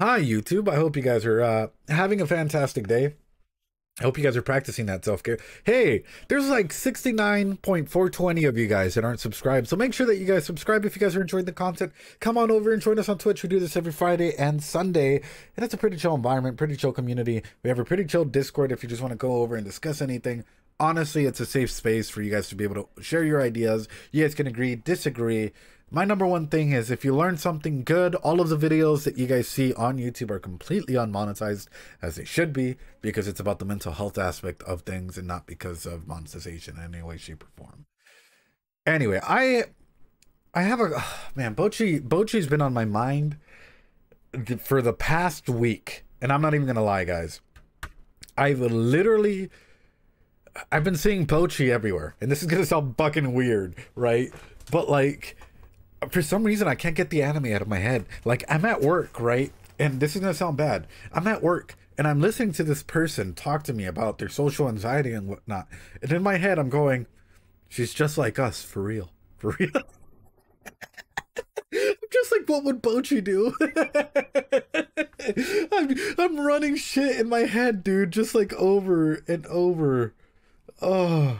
Hi, YouTube. I hope you guys are having a fantastic day. I hope you guys are practicing that self-care. Hey, there's like 69.420 of you guys that aren't subscribed. So make sure that you guys subscribe if you guys are enjoying the content. Come on over and join us on Twitch. We do this every Friday and Sunday. And it's a pretty chill environment, pretty chill community. We have a pretty chill Discord if you just want to go over and discuss anything. Honestly, it's a safe space for you guys to be able to share your ideas. You guys can agree, disagree. My number one thing is if you learn something good, all of the videos that you guys see on YouTube are completely unmonetized, as they should be, because it's about the mental health aspect of things and not because of monetization in any way, shape, or form. Anyway, I have a man, Bocchi's been on my mind for the past week, and I'm not even gonna lie, guys. I've been seeing Bocchi everywhere, and this is gonna sound fucking weird, right? But like, for some reason, I can't get the anime out of my head. Like, I'm at work, right? And this is gonna sound bad. I'm at work, and I'm listening to this person talk to me about their social anxiety and whatnot. And in my head, I'm going, she's just like us, for real. For real. I'm just like, what would Bocchi do? I'm running shit in my head, dude, just like over and over. Oh,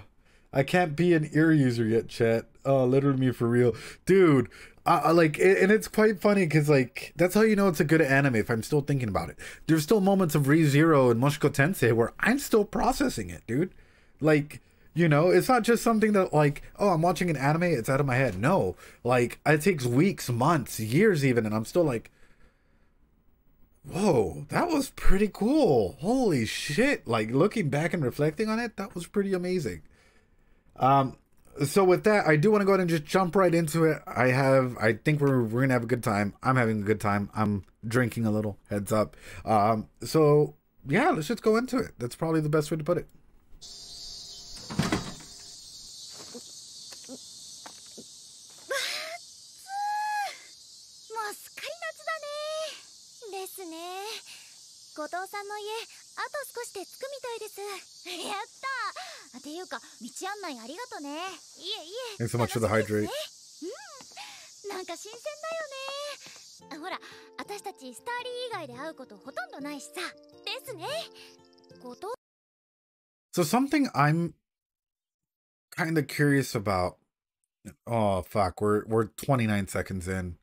I can't be an ear user yet, chat. Oh, literally me for real. Dude, like, and it's quite funny because, like, that's how you know it's a good anime if I'm still thinking about it. There's still moments of ReZero and Mushko Tensei where I'm still processing it, dude. Like, you know, it's not just something that, like, oh, I'm watching an anime, it's out of my head. No, like, it takes weeks, months, years even, and I'm still like, whoa, that was pretty cool. Holy shit. Like, looking back and reflecting on it, that was pretty amazing. So with that, I do want to go ahead and just jump right into it. I think we're gonna have a good time. I'm having a good time. I'm drinking a little, heads up. So yeah, let's just go into it. That's probably the best way to put it. 後藤さんの家、あと少しで着くみたいです。やったー。っていうか、道案内ありがとね。いえいえ。Thanks so much for the hydrate. なんか新鮮だよね。ほら、私たちスターリー以外で会うことほとんどないしさ。ですね。後藤。So something I'm kind of curious about. Oh fuck, we're 29 seconds in.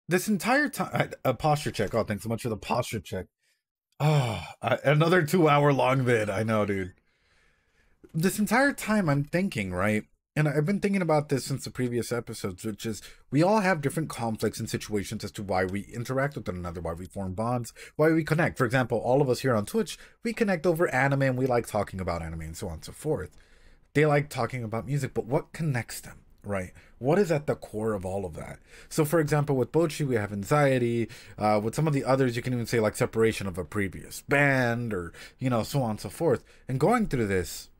This entire time, a posture check. Oh, thanks so much for the posture check. Ah, another 2-hour long vid. I know, dude. This entire time I'm thinking, right? And I've been thinking about this since the previous episodes, which is we all have different conflicts and situations as to why we interact with one another, why we form bonds, why we connect. For example, all of us here on Twitch, we connect over anime and we like talking about anime and so on and so forth. They like talking about music, but what connects them? Right? What is at the core of all of that? So, for example, with Bocchi, we have anxiety. With some of the others, you can even say like separation of a previous band or, you know, so on and so forth. And going through this,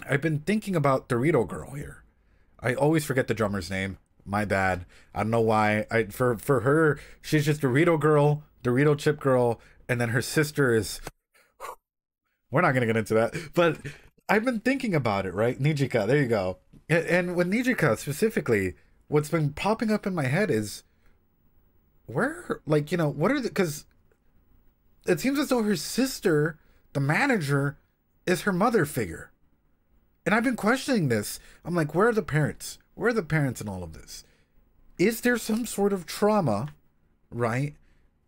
I've been thinking about Dorito Girl here. I always forget the drummer's name. My bad. I don't know why. For her, she's just Dorito Girl, Dorito Chip Girl, and then her sister is... We're not going to get into that. But I've been thinking about it, right? Nijika, there you go. And with Nijika specifically, what's been popping up in my head is where, like, you know, what are the, because it seems as though her sister, the manager, is her mother figure. And I've been questioning this. I'm like, where are the parents? Where are the parents in all of this? Is there some sort of trauma, right?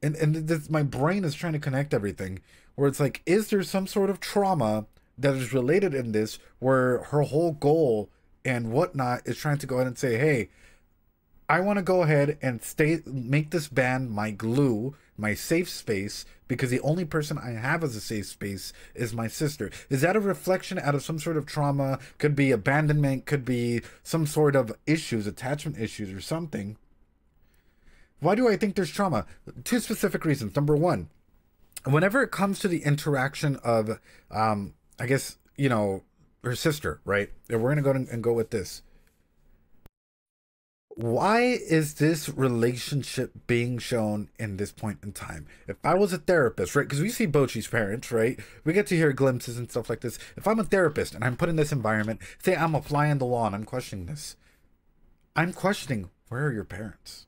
And this, my brain is trying to connect everything where it's like, is there some sort of trauma that is related in this where her whole goal and whatnot is trying to go ahead and say, hey, I want to go ahead and make this band my glue, my safe space, because the only person I have as a safe space is my sister. Is that a reflection out of some sort of trauma? Could be abandonment, could be some sort of issues, attachment issues or something. Why do I think there's trauma? Two specific reasons. Number one, whenever it comes to the interaction of, I guess, you know, her sister, right? And we're going to go and go with this. Why is this relationship being shown in this point in time? If I was a therapist, right? Because we see Bocchi's parents, right? We get to hear glimpses and stuff like this. If I'm a therapist and I'm put in this environment, say I'm applying the law and I'm questioning this, I'm questioning, where are your parents?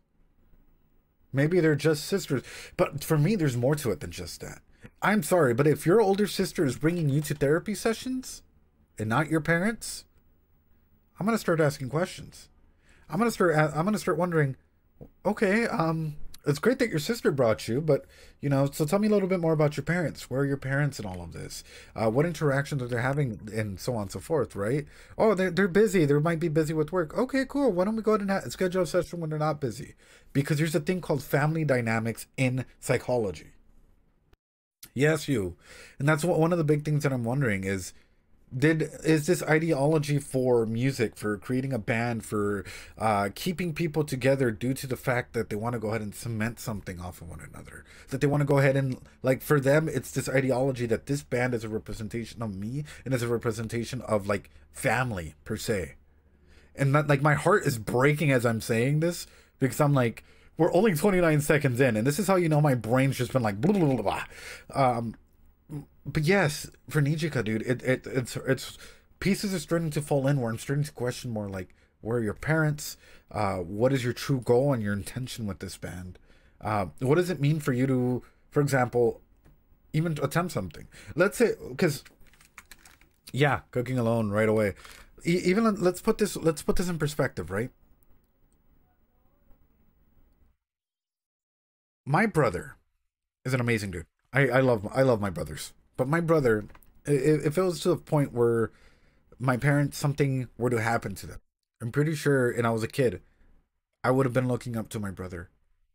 Maybe they're just sisters. But for me, there's more to it than just that. I'm sorry, but if your older sister is bringing you to therapy sessions and not your parents, I'm going to start asking questions. I'm gonna start wondering, okay, it's great that your sister brought you, but so tell me a little bit more about your parents. Where are your parents in all of this? What interactions are they having, and so on and so forth, right? Oh, they're busy. They might be busy with work. Okay, cool. Why don't we go ahead and schedule a session when they're not busy? Because there's a thing called family dynamics in psychology. Yes, you, and that's one of the big things that I'm wondering is this ideology for music, for creating a band, for keeping people together due to the fact that they want to go ahead and cement something off of one another, that they want to go ahead and, like, for them it's this ideology that this band is a representation of me and is a representation of, like, family per se. And that, like, my heart is breaking as I'm saying this, because I'm like, we're only 29 seconds in and this is how my brain's just been like blah, blah, blah, blah. But yes, for Nijika, dude, it's pieces are starting to fall in where I'm starting to question more, like, where are your parents? What is your true goal and your intention with this band? What does it mean for you to, for example, even attempt something? Let's say, because yeah, cooking alone right away. Even let's put this in perspective, right? My brother is an amazing dude. I love my brothers. But my brother, if it was to a point where my parents, something were to happen to them, I'm pretty sure, and I was a kid, I would have been looking up to my brother.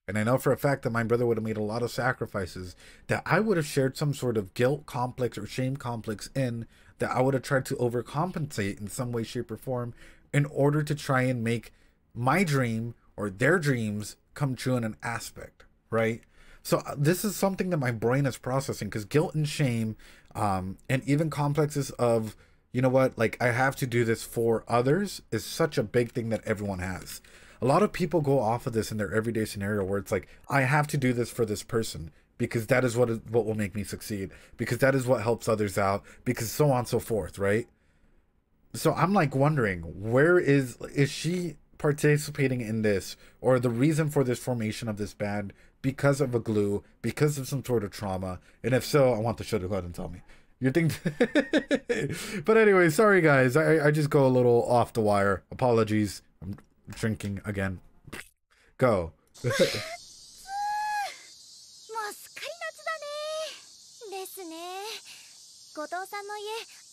And I know for a fact that my brother would have made a lot of sacrifices that I would have shared some sort of guilt complex or shame complex in, that I would have tried to overcompensate in some way, shape, or form in order to try and make my dream or their dreams come true in an aspect, right? So this is something that my brain is processing, because guilt and shame, and even complexes of, you know what, like, I have to do this for others is such a big thing that everyone has. A lot of people go off of this in their everyday scenario where it's like, I have to do this for this person because that is what will make me succeed, because that is what helps others out, because so on and so forth, right? So I'm like wondering, where is she participating in this, or the reason for this formation of this band, because of a glue, because of some sort of trauma? And if so, I want the show to go ahead and tell me. You think? But anyway, sorry guys, I just go a little off the wire. Apologies. I'm drinking again. Go. ですね。後藤さんの家、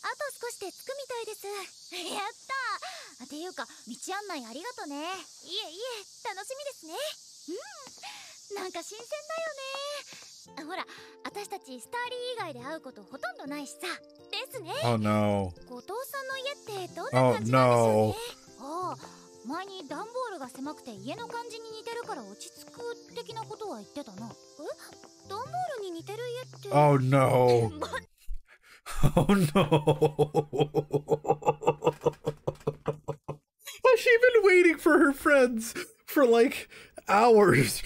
あと少しで着くみたいです。やったー。っていうか、道案内ありがとね。いえいえ、楽しみですね。なんか新鮮だよね。ほら、私たちスターリー以外で会うことほとんどないしさ。ですね。Oh no. 後藤さんの家ってどんな感じなんでしょうね。ああ、前に段ボールが狭くて家の感じに似てるから落ち着く的なことは言ってたな。段ボールに似てる家って。Oh no. Oh no. Has she been waiting for her friends for like hours?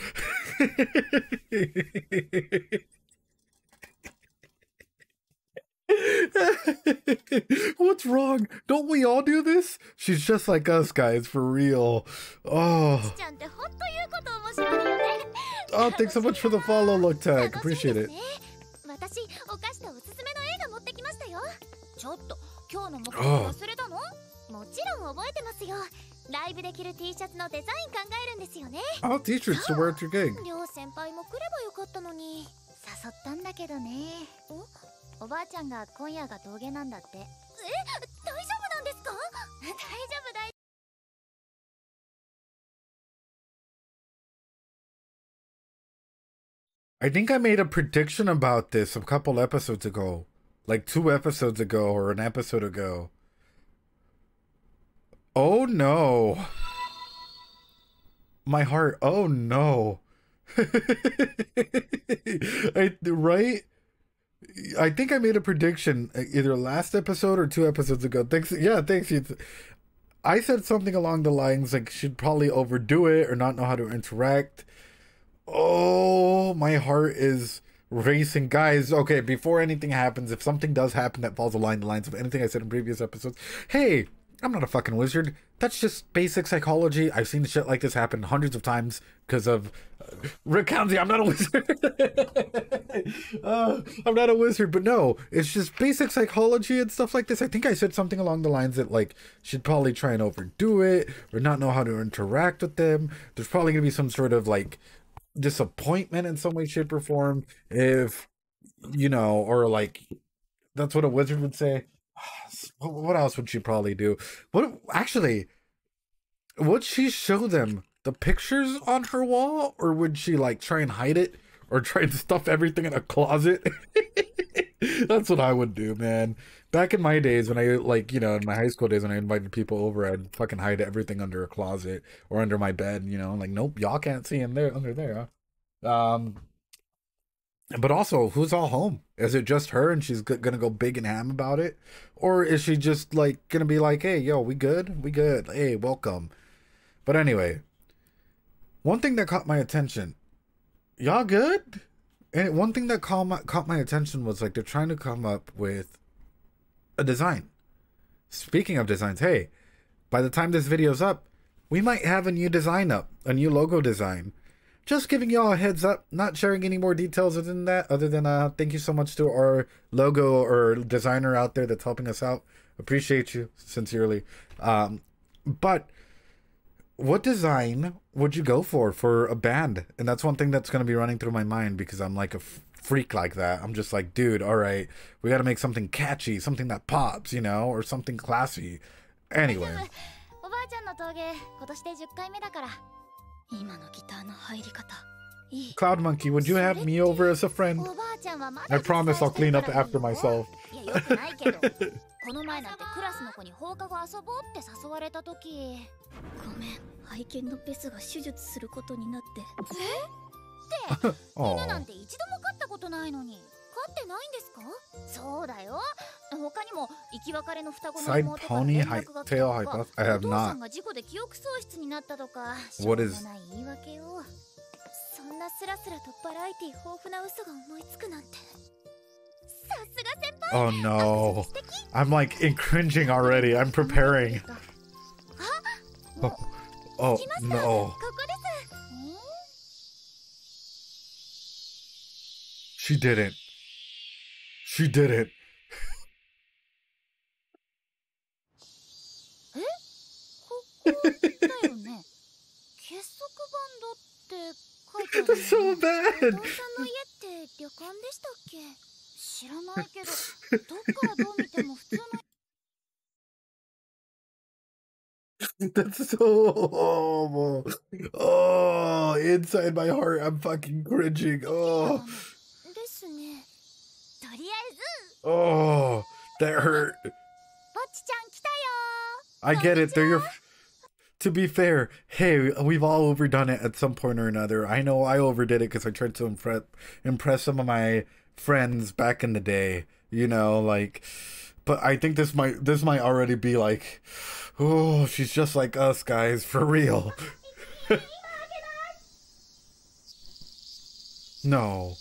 What's wrong? Don't we all do this? She's just like us, guys, for real. Oh. Oh, thanks so much for the follow, look tag. Appreciate it. 私、お菓子とおすすめの映画持ってきましたよ。ちょっと、今日の目標忘れたの？もちろん覚えてますよ。ライブで着る T シャツのデザイン考えるんですよね。Oh, T-shirts to wear at your gig. りょう先輩も来ればよかったのに。誘ったんだけどね。おばあちゃんが今夜が峠なんだって。大丈夫なんですか？大丈夫大丈夫。I think I made a prediction about this a couple episodes ago. Like 2 episodes ago or an episode ago. Oh no. My heart. Oh no. Right? I think I made a prediction either last episode or 2 episodes ago. Thanks. Yeah, thanks. I said something along the lines like she'd probably overdo it or not know how to interact. Oh, my heart is racing. Guys, okay, before anything happens, if something does happen that falls along the lines of anything I said in previous episodes, hey, I'm not a fucking wizard. That's just basic psychology. I've seen shit like this happen hundreds of times because of Rick County. I'm not a wizard. I'm not a wizard, but no, it's just basic psychology and stuff like this. I think I said something along the lines that like she'd probably try and overdo it or not know how to interact with them. There's probably gonna be some sort of like disappointment in some way, shape, or form if or like that's what a wizard would say. What else would she probably do? What actually would she show them the pictures on her wall, or would she like try and hide it or try and stuff everything in a closet? That's what I would do, man. Back in my days when I like, in my high school days when I invited people over, I'd fucking hide everything under a closet or under my bed, like nope, y'all can't see in there under there, huh? But also, who's all home? Is it just her and she's gonna go big and ham about it? Or is she just like gonna be like, hey, yo, we good? We good. Hey, welcome. But anyway, one thing that caught my attention, y'all good? And one thing that caught my attention was like they're trying to come up with a design. Speaking of designs, hey, by the time this video's up, we might have a new design up, a new logo design. Just giving y'all a heads up, not sharing any more details than that, other than thank you so much to our logo or designer out there that's helping us out. Appreciate you sincerely. But what design would you go for a band? And that's one thing that's going to be running through my mind because I'm like a freak like that. I'm just like, dude, all right, we got to make something catchy, something that pops, or something classy. Anyway. Cloud Monkey, would you have me over as a friend? I promise I'll clean up after myself. この前なんてクラスの子に放課後遊ぼうって誘われた時ごめん愛犬のペスが手術することになってって犬なんて一度も飼ったことないのに飼ってないんですかそうだよ他にも生き別れの双子の妹から連絡が来たとかお父さんが事故で記憶喪失になったとかしょうもない言い訳をそんなスラスラとバラエティ豊富な嘘が思いつくなんて Oh no, I'm like in cringing already. I'm preparing. Oh no. She didn't. She didn't. That's so bad. That's so horrible. Oh, inside my heart, I'm fucking cringing. Oh. Oh, that hurt. I get it. They're your... To be fair, hey, we've all overdone it at some point or another. I know I overdid it because I tried to impress some of my friends back in the day, like, but I think this might already be like, oh, she's just like us, guys, for real. No.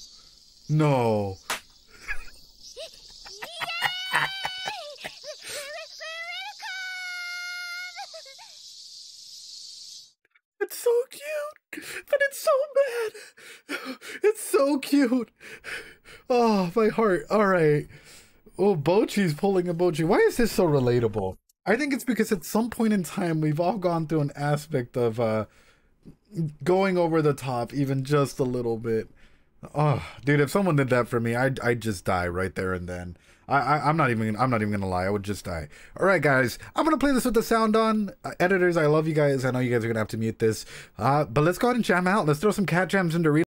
It's so cute, but it's so bad. It's so cute. Oh, my heart. All right. Oh, Bocchi's pulling a Bocchi. Why is this so relatable? I think it's because at some point in time, we've all gone through an aspect of going over the top, even just a little bit. Oh, dude, if someone did that for me, I'd just die right there and then. I'm not even gonna lie. I would just die. All right, guys, I'm gonna play this with the sound on. Editors, I love you guys. I know you guys are gonna have to mute this. But let's go ahead and jam out. Let's throw some cat jams into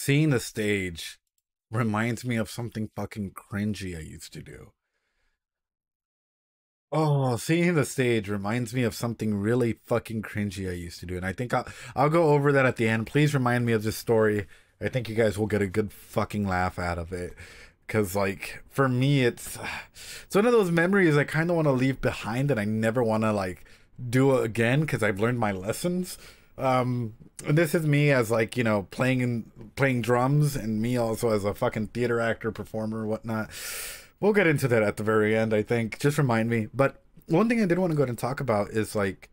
seeing the stage reminds me of something fucking cringy I used to do. Oh, seeing the stage reminds me of something really fucking cringy I used to do, and I think I'll go over that at the end. Please remind me of this story. I think you guys will get a good fucking laugh out of it. Cause like for me, it's one of those memories I kind of want to leave behind, and I never want to like do it again because I've learned my lessons. And this is me as like, you know, playing drums, and me also as a fucking theater actor, performer, whatnot. We'll get into that at the very end, I think. Just remind me. But one thing I did want to go ahead and talk about is like,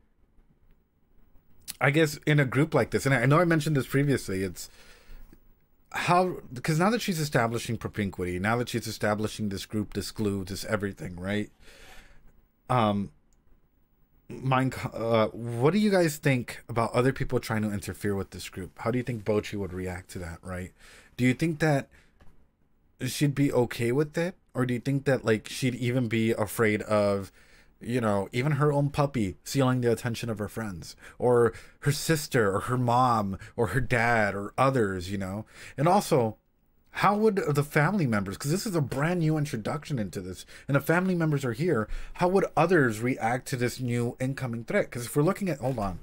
I guess in a group like this, and I know I mentioned this previously, it's how, because now that she's establishing propinquity, now that she's establishing this group, this glue, this everything, right? What do you guys think about other people trying to interfere with this group? How do you think Bocchi would react to that, right? Do you think that she'd be okay with it? Or do you think that like she'd even be afraid of, you know, even her own puppy stealing the attention of her friends, or her sister, or her mom, or her dad, or others, you know? And also, how would the family members, because this is a brand new introduction into this, and the family members are here, how would others react to this new incoming threat? Because if we're looking at, hold on,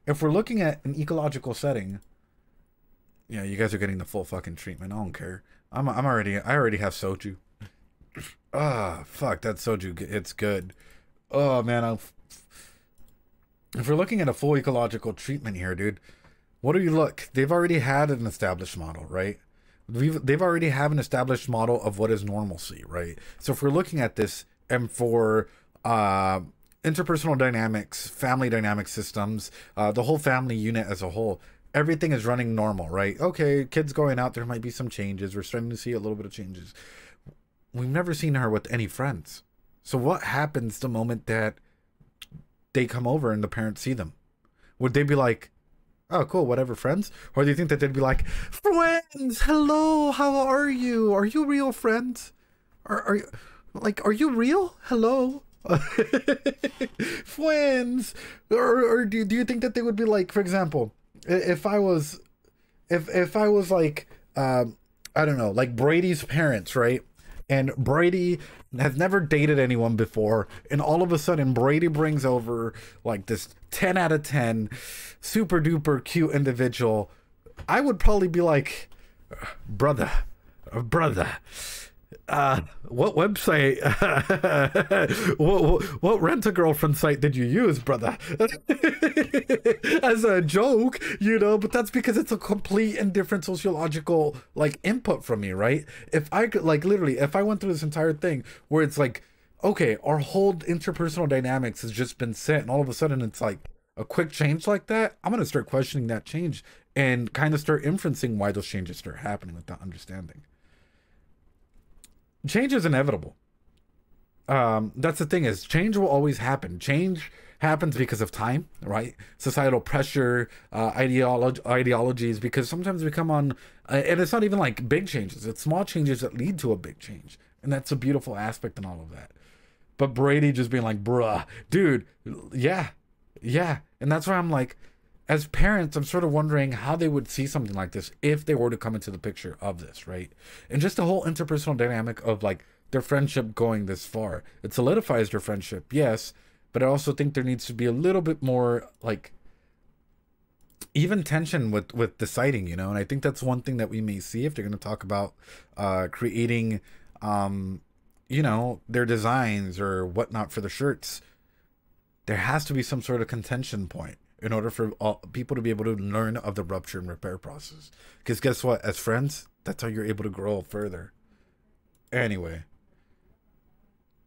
if we're looking at an ecological setting, yeah, you guys are getting the full fucking treatment. I don't care. I already have soju. Ah, fuck, that soju, it's good. Oh man, if we're looking at a full ecological treatment here, dude, what do you look? They've already had an established model, right? They've already have an established model of what is normalcy, right? So if we're looking at this, and for interpersonal dynamics, family dynamic systems, the whole family unit as a whole, everything is running normal, right? Okay, kids going out, there might be some changes. We're starting to see a little bit of changes. We've never seen her with any friends. So what happens the moment that they come over and the parents see them? Would they be like, oh, cool, whatever, friends? Or do you think that they'd be like, friends, hello, how are you? Are you real friends? Are you, like, are you real? Hello? Friends? Or do you think that they would be like, for example, if I was like, I don't know, like Brady's parents, right? And Brady has never dated anyone before, and all of a sudden Brady brings over like this 10 out of 10 super duper cute individual. I would probably be like, brother, what website, what rent-a-girlfriend site did you use, brother? As a joke, you know, but that's because it's a complete and different sociological like input from me, right? If I could, like, literally, if I went through this entire thing where it's like, okay, our whole interpersonal dynamics has just been set, and all of a sudden it's like a quick change like that, I'm gonna start questioning that change and kind of start inferencing why those changes start happening without understanding. Change is inevitable. That's the thing, is change will always happen. Change happens because of time, right? Societal pressure, ideologies, because sometimes we come on, and it's not even like big changes, it's small changes that lead to a big change. And that's a beautiful aspect in all of that. But Brady just being like, bruh, dude, yeah. And that's why I'm like, as parents, I'm sort of wondering how they would see something like this if they were to come into the picture of this, right? And just the whole interpersonal dynamic of like their friendship going this far. It solidifies their friendship, yes, but I also think there needs to be a little bit more like even tension with deciding, you know? And I think that's one thing that we may see if they're going to talk about creating, you know, their designs or whatnot for the shirts. There has to be some sort of contention point in order for people to be able to learn of the rupture and repair process. Because guess what? As friends, that's how you're able to grow further. Anyway.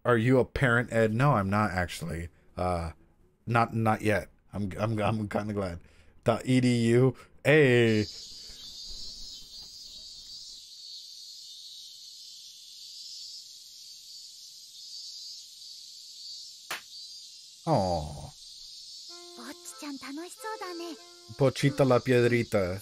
Are you a parent, Ed? No, I'm not actually. Not yet. I'm kind of glad. .edu. Hey. Oh. Pochita la piedrita.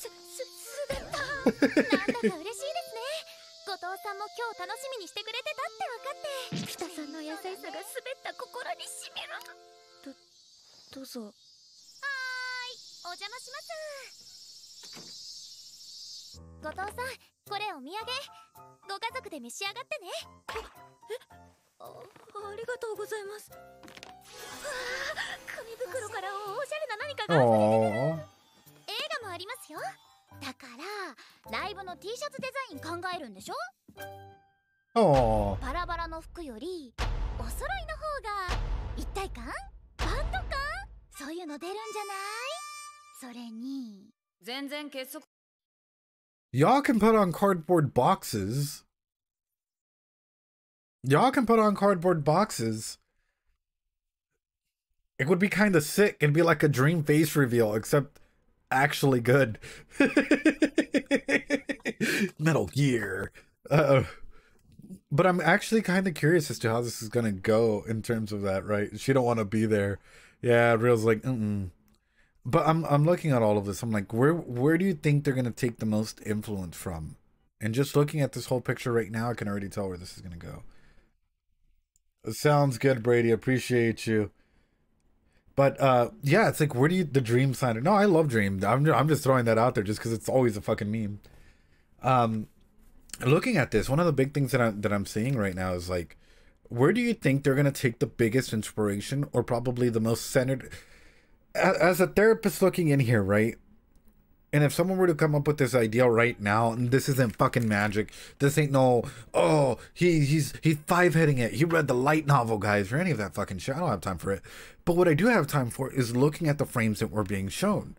お邪魔します。後藤さん、これお土産。ご家族で召し上がってね。ありがとうございます。紙袋からおしゃれな何かが。映画もありますよ。だからライブの T シャツデザイン考えるんでしょ。バラバラの服よりお揃いの方が一体感、バンド感、そういうの出るんじゃない？それに全然結束。 Y'all can put on cardboard boxes. Y'all can put on cardboard boxes. It would be kind of sick. It'd be like a dream face reveal, except actually good. Metal Gear. But I'm actually kind of curious as to how this is gonna go in terms of that, right? She don't want to be there. Yeah, Real's like, But I'm looking at all of this. I'm like, where do you think they're gonna take the most influence from? And just looking at this whole picture right now, I can already tell where this is gonna go. It sounds good, Brady. Appreciate you. But yeah, it's like, where do you the Dream sign? No, I love Dream. I'm just throwing that out there just because it's always a fucking meme. Looking at this, one of the big things that I'm seeing right now is like, where do you think they're gonna take the biggest inspiration, or probably the most centered? As a therapist looking in here, right? And if someone were to come up with this idea right now, and this isn't fucking magic, this ain't no, oh, he's 5-hitting it, he read the light novel, guys, or any of that fucking shit. I don't have time for it. But what I do have time for is looking at the frames that were being shown.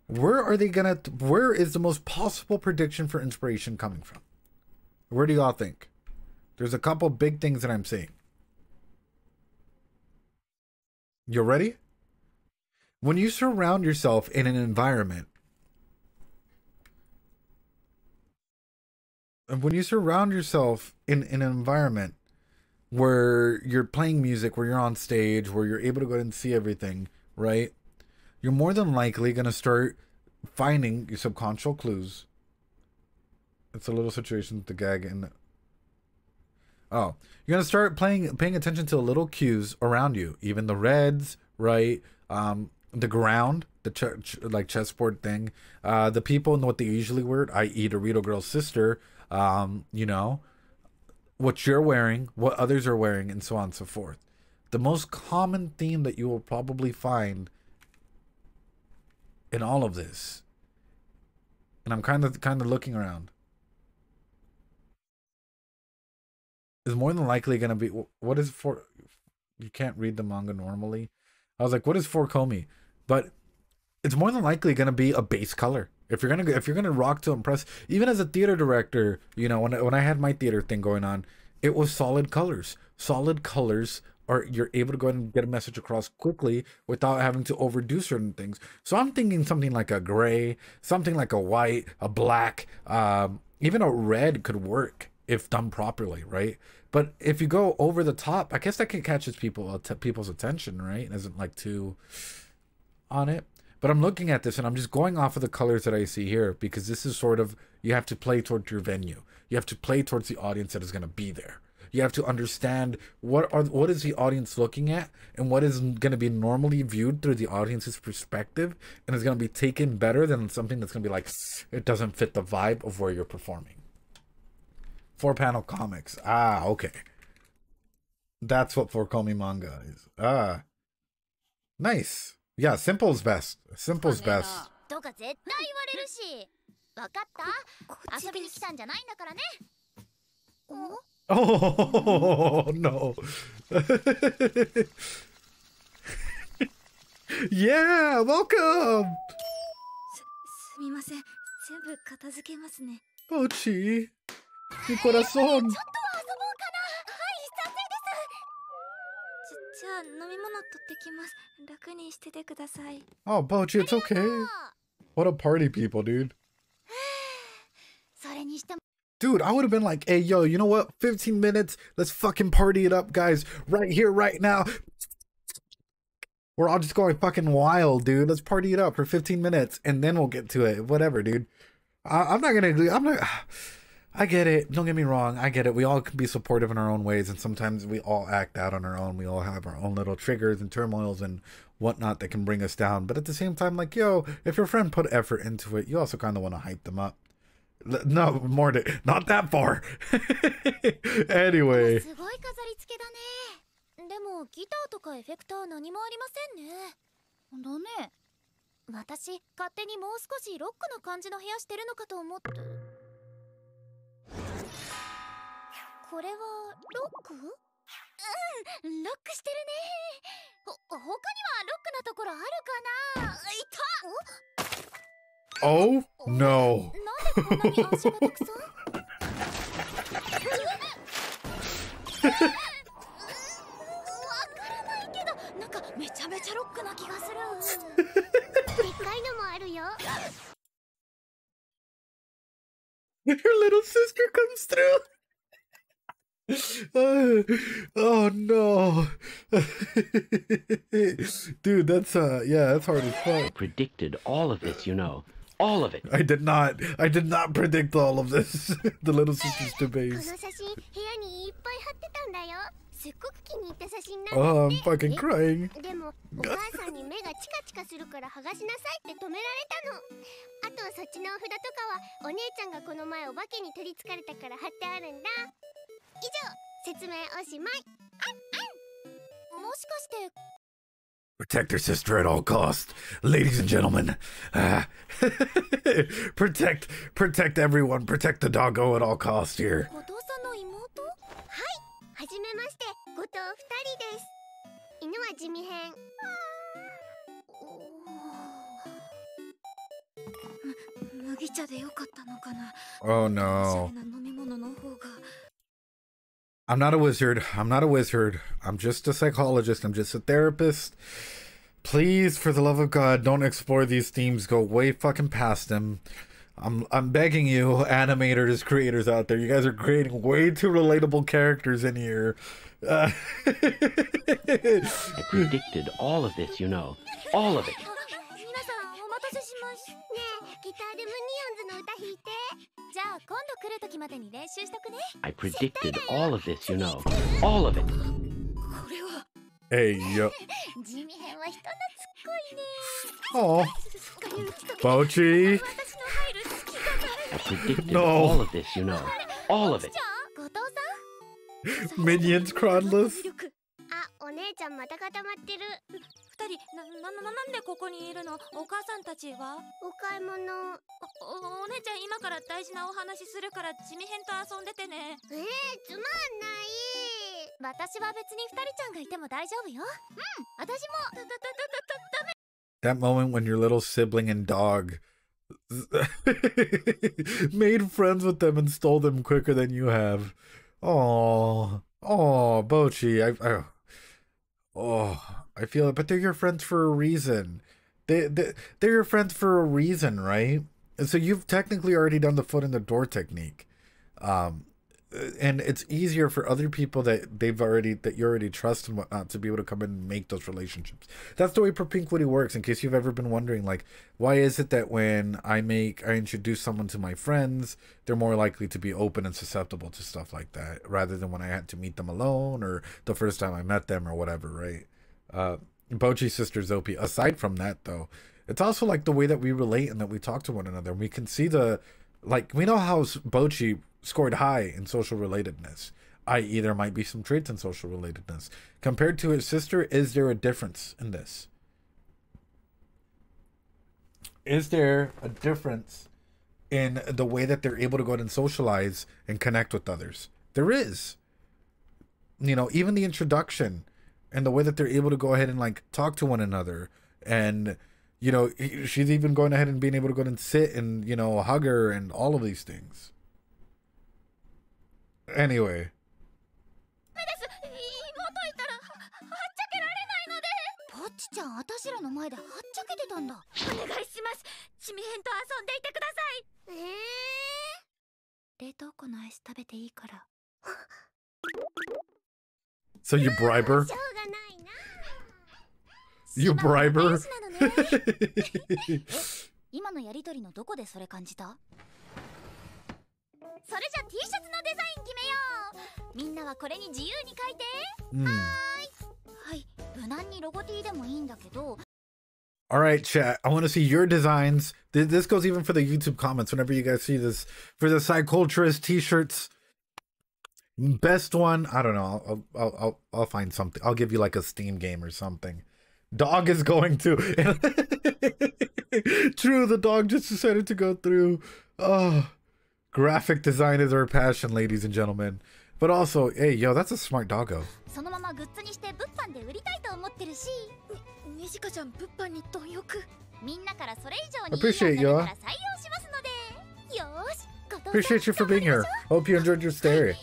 Where is the most possible prediction for inspiration coming from? Where do y'all think? There's a couple big things that I'm seeing. You ready? When you surround yourself in an environment, when you surround yourself in an environment where you're playing music, where you're on stage, where you're able to go and see everything, right? You're more than likely going to start finding your subconscious clues. It's a little situation with the gag and oh, you're gonna start paying attention to the little cues around you, even the reds, right? The ground, the like chessboard thing, the people and what they usually wear, i.e. Dorito Girl's sister, you know, what you're wearing, what others are wearing, and so on and so forth. The most common theme that you will probably find in all of this, and I'm kind of looking around, is more than likely going to be, what is for, you can't read the manga normally. I was like, what is for Komi? But it's more than likely going to be a base color. If you're gonna rock to impress, even as a theater director, you know, when I had my theater thing going on, it was solid colors. Solid colors are, you're able to go ahead and get a message across quickly without having to overdo certain things. So I'm thinking something like a gray, something like a white, a black, even a red could work if done properly, right? But if you go over the top, I guess that can catches people's attention, right? It isn't like too on it. But I'm looking at this and I'm just going off of the colors that I see here, because this is sort of, you have to play towards your venue. You have to play towards the audience that is going to be there. You have to understand what is the audience looking at, and what is going to be normally viewed through the audience's perspective, and is going to be taken better than something that's going to be like, it doesn't fit the vibe of where you're performing. 4-panel comics. Ah, okay. That's what for Komi manga is. Ah. Nice. Yeah, simple's best. Simple's best. Oh, no. Yeah, welcome. Bocchi. Mi corazón. Oh, Bocchi, it's okay. What a party people, dude. Dude, I would have been like, hey, yo, you know what? 15 minutes. Let's fucking party it up, guys. Right here, right now. We're all just going fucking wild, dude. Let's party it up for 15 minutes, and then we'll get to it. Whatever, dude. I'm not. I get it. Don't get me wrong. I get it. We all can be supportive in our own ways, and sometimes we all act out on our own. We all have our own little triggers and turmoils and whatnot that can bring us down. But at the same time, like, yo, if your friend put effort into it, you also kind of want to hype them up. No, more not that far. Anyway. すごい飾り付けだね。でもギターとかエフェクター何もありませんね。だね。私勝手にもう少しロックな感じの部屋してるのかと思って。これはロック？うん、ロックしてるね。他にはロックなところあるかな。いた。Oh no. なんでこんなに足がたくさん？わからないけど、なんかめちゃめちゃロックな気がする。でっかいのもあるよ。Her little sister comes through. Oh no. Dude, that's yeah, that's hard as fuck. I predicted all of this, you know. All of it. I did not predict all of this. The little sister's debate. この写真部屋にいっぱい貼ってたんだよ。すっごく気に入った写真なんだ Oh, って。 I'm fucking crying. でもお母さんに目がチカチカするから剥がしなさいって止められたの。あとそっちのお札とかはお姉ちゃんがこの前お化けに取りつかれたから貼ってあるんだ。以上、説明おしまい。もしかして Protect her sister at all costs, ladies and gentlemen. Protect everyone. Protect the doggo at all costs here. 後藤さんの妹？はい、はじめまして、後藤二人です。犬は地味編。麦茶でよかったのかな。 Oh おしゃ no. れな飲み物の方が。I'm not a wizard. I'm not a wizard. I'm just a psychologist. I'm just a therapist. Please, for the love of God, don't explore these themes. Go way fucking past them. I'm begging you, animators, creators out there. You guys are creating way too relatable characters in here. I predicted all of this, you know. All of it. 皆さんお待たせしました。ねえ、ギターでムニオンズの歌弾いて。じゃあ今度来る時までに練習しとくね。 I predicted all of this, you know. All of it. これは Hey, yo. 地味編は人懐っこいね。 Oh, すっかり打ち解け Bocchi. 私の入る隙がない。 I predicted No. all of this, you know. All of it. じゃあ後藤さん Minions crowdless. あ、お姉ちゃんまた固まってる。二人なんでここにいるの？お母さんたちは？お買い物。お姉ちゃん今から大事なお話するから地味編と遊んでてね。つまんない。私は別に二人ちゃんがいても大丈夫よ。私も。ダメ。 That moment when your little sibling and dog made friends with them and stole them quicker than you have. Oh, Bocchi. I feel it, but they're your friends for a reason. They're your friends for a reason, right? And so you've technically already done the foot in the door technique. And it's easier for other people that you already trust and whatnot to be able to come in and make those relationships. That's the way Propinquity works. In case you've ever been wondering, like, why is it that when I introduce someone to my friends, they're more likely to be open and susceptible to stuff like that, rather than when I had to meet them alone or the first time I met them or whatever, right? Bocchi's sister Zopi. Aside from that, though, it's also like the way that we relate and that we talk to one another. We can see we know how Bocchi scored high in social relatedness, i.e. there might be some traits in social relatedness. Compared to his sister, is there a difference in this? Is there a difference in the way that they're able to go out and socialize and connect with others? There is. You know, even the introduction and the way that they're able to go ahead and like talk to one another, and you know, she's even going ahead and being able to go and sit and, you know, hug her and all of these things. Anyway. ポッチちゃん、私らの前ではっちゃけてたんだ。お願いします。地味編と遊んでいてください。冷凍庫のアイス食べていいから。So you bribe her? しょうがないな。 You bribe her? 今のやりとりのどこでそれ感じた？それじゃ T シャツのデザイン決めよう。みんなはこれに自由に書いて。はい、無難にロゴ T でもいいんだけど。All right, chat. I want to see your designs. This goes even for the YouTube comments. Whenever you guys see this, for the Psyculturist t-shirts, best one. I don't know. I'll find something. I'll give you like a Steam game or something. Dog is going to. True, the dog just decided to go through. Oh, graphic design is our passion, ladies and gentlemen. But also, hey, yo, that's a smart doggo. Appreciate you. Appreciate you for being here. Hope you enjoyed your stay.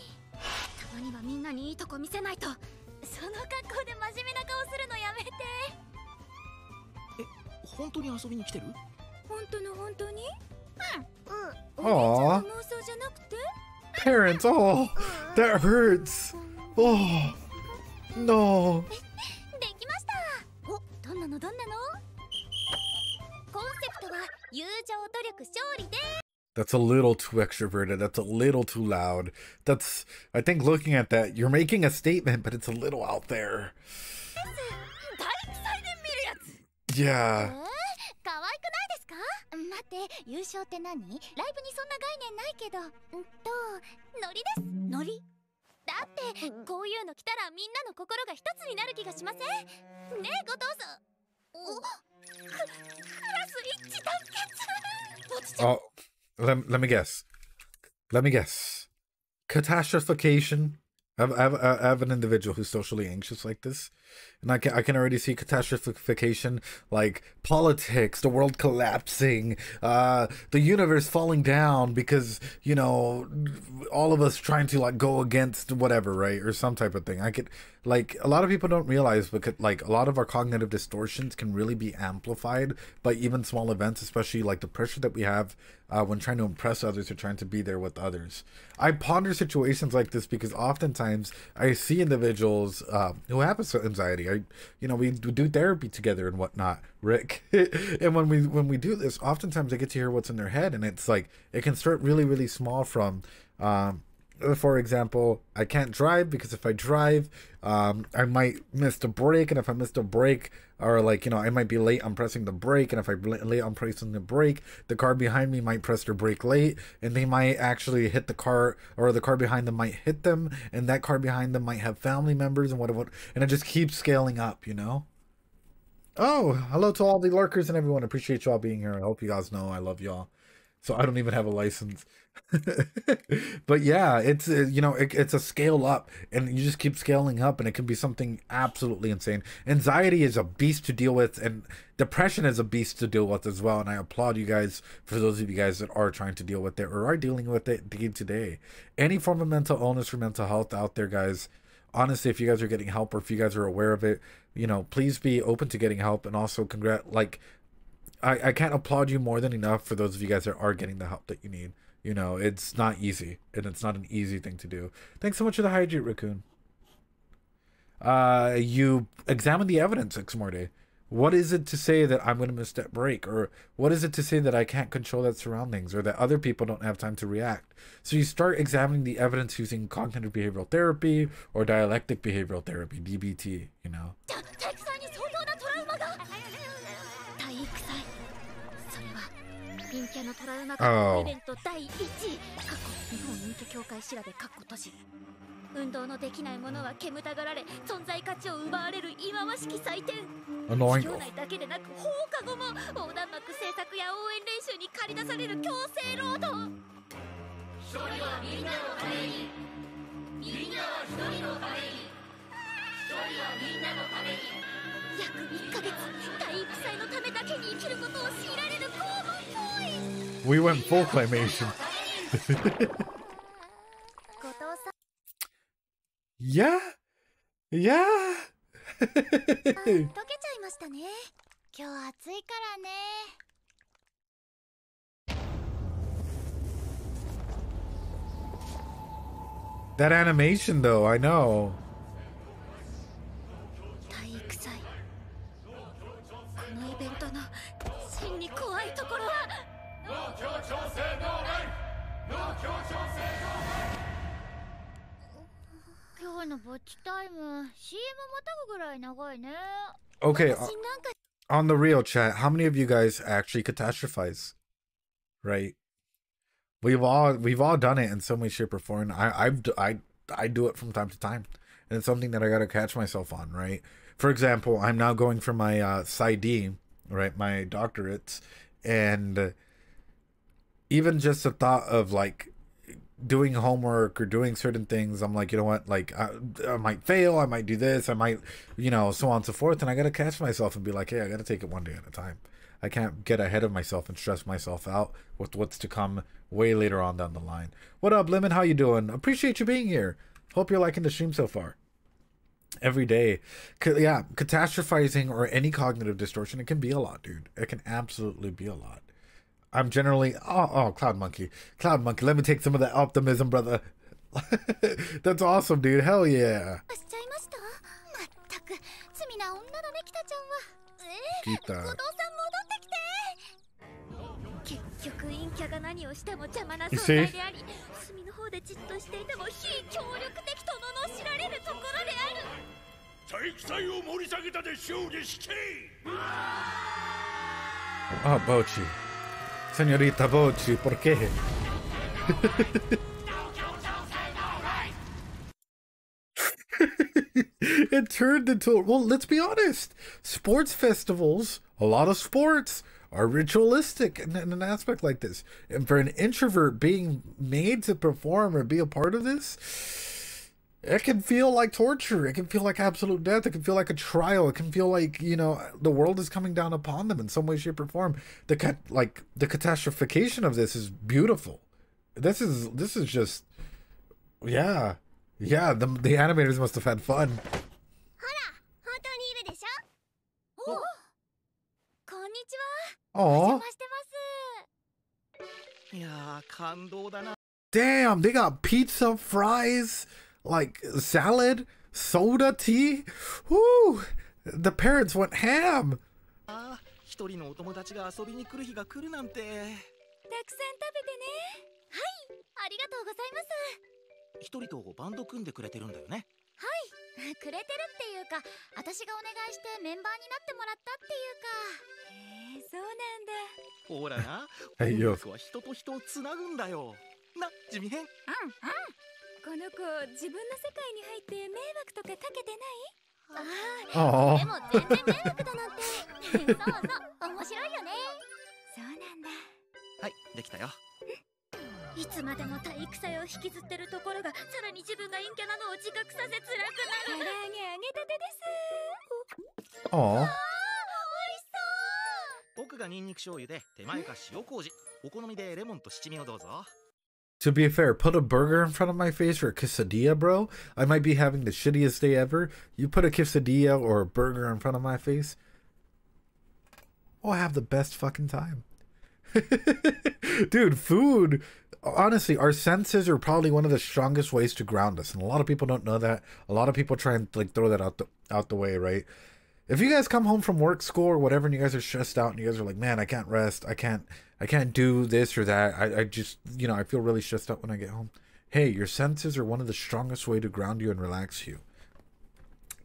本当に遊びに来てる？本当の本当に？うん。Aww. Parents, oh, that hurts. Oh, no. できました。お、どんなのどんなの？コンセプトは友情努力勝利で。 That's a little too extroverted. That's a little too loud. That's, I think looking at that, you're making a statement, but it's a little out there. Yeah. 可愛くないですか？待って、優勝って何？ライブにそんな概念ないけど。ノリです。ノリ？だってこういうの着たらみんなの心が一つになる気がしません？ねえ、後藤さん。お、クラス一致団結。Oh, let me guess. Let me guess. Catastrophication. I have an individual who's socially anxious like this, and I can already see catastrophification, like politics, the world collapsing, the universe falling down because, you know, all of us trying to like go against whatever, right, or some type of thing. I could, like, a lot of people don't realize, because like a lot of our cognitive distortions can really be amplified by even small events, especially like the pressure that we have when trying to impress others or trying to be there with others. I ponder situations like this because oftentimes I see individuals who have anxiety. We do therapy together and whatnot, Rick. And when we do this, oftentimes I get to hear what's in their head, and it's like it can start really, really small from for example, I can't drive because if I drive, I might miss the brake, and if I miss the brake, or like, you know, I might be late on pressing the brake, and if I'm late on pressing the brake, the car behind me might press their brake late, and they might actually hit the car, or the car behind them might hit them, and that car behind them might have family members, and what, and it just keeps scaling up, you know? Oh, hello to all the lurkers and everyone. Appreciate y'all being here. I hope you guys know I love y'all. So I don't even have a license. But yeah, it's you know, it's a scale up, and you just keep scaling up, and it can be something absolutely insane. Anxiety is a beast to deal with, and depression is a beast to deal with as well, and I applaud you guys for those of you guys that are trying to deal with it or are dealing with it day to day. Any form of mental illness or mental health out there, guys, honestly, if you guys are getting help or if you guys are aware of it, you know, please be open to getting help. And also I can't applaud you more than enough for those of you guys that are getting the help that you need. You know, it's not easy, and it's not an easy thing to do. Thanks so much for the hydrate, Raccoon. You examine the evidence, Xmorde. What is it to say that I'm going to miss that break? Or what is it to say that I can't control that surroundings, or that other people don't have time to react? So you start examining the evidence using cognitive behavioral therapy or dialectic behavioral therapy, DBT, you know. Oh. 運動のできないものは煙たがられ、存在価値を奪われる忌まわしき祭典。授業内だけでなく放課後も横断幕制作や応援練習に駆り出される強制労働。一人はみんなのために、みんなは一人のために、一人はみんなのために。約1ヶ月、体育祭のためだけに生きることを強いられる拷問行為。We went full claymation. Yeah, yeah. 溶けちゃいましたね。今日暑いからね。That animation, though, I know. 体育祭。このイベントの真に怖いところは。農協調整能内。農協調整能内。 今日のぼっちタイム CM またぐぐらい長いね。 Okay, On the real chat, how many of you guys actually catastrophize? Right? We've all done it in some way, shape, or form. I do it from time to time, and it's something that I gotta catch myself on. Right? For example, I'm now going for my PsyD, right? My doctorates, and even just the thought of like doing homework or doing certain things, I'm like, you know what, like I might fail, I might do this, I might, so on and so forth, and I gotta catch myself and be like, hey, I gotta take it one day at a time. I can't get ahead of myself and stress myself out with what's to come way later on down the line. What up, Lemon? How you doing? Appreciate you being here. Hope you're liking the stream so far. Every day. Yeah, catastrophizing or any cognitive distortion, it can be a lot, dude. It can absolutely be a lot. I'm generally Cloud Monkey, let me take some of that optimism, brother. That's awesome, dude. Hell yeah. Kita. You see? Oh, Bocchi. Señorita Vods, ¿por qué? It turned into, well, let's be honest. Sports festivals, a lot of sports are ritualistic in an aspect like this. And for an introvert being made to perform or be a part of this, it can feel like torture. It can feel like absolute death. It can feel like a trial. It can feel like, the world is coming down upon them in some way, shape, or form. The catastrophication of this is beautiful. This is just, yeah. Yeah, the animators must have had fun. Aww. Damn, they got pizza, fries, like salad, soda, tea. Woo! The parents went ham. 一人のお友達が遊びに来る日が来るなんて。たくさん食べてね。はい、ありがとうございます。一人とバンド組んでくれてるんだよね。はい、くれてるっていうか、私がお願いしてメンバーになってもらったっていうか。そうなんだ。ほらな、音楽は人と人をつなぐんだよ。な、地味編。この子、自分の世界に入って迷惑とかかけてない？でも全然迷惑だなんて。そうそう、面白いよね。そうなんだ。はい、できたよ。いつまでも体育祭を引きずってるところがさらに自分が陰キャなのを自覚させ辛くなる。唐揚げ揚げたてです。ああ、美味しそう。僕がニンニク醤油で手前か塩麹、お好みでレモンと七味をどうぞ。To be fair, put a burger in front of my face or a quesadilla, bro. I might be having the shittiest day ever. You put a quesadilla or a burger in front of my face, oh, I have the best fucking time. Dude, food, honestly, our senses are probably one of the strongest ways to ground us, and a lot of people don't know that. A lot of people try and throw that out the way, right? If you guys come home from work, school, or whatever, and you guys are stressed out, and you guys are like, man, I can't rest, I can't do this or that, I just, I feel really stressed out when I get home. Hey, your senses are one of the strongest way to ground you and relax you.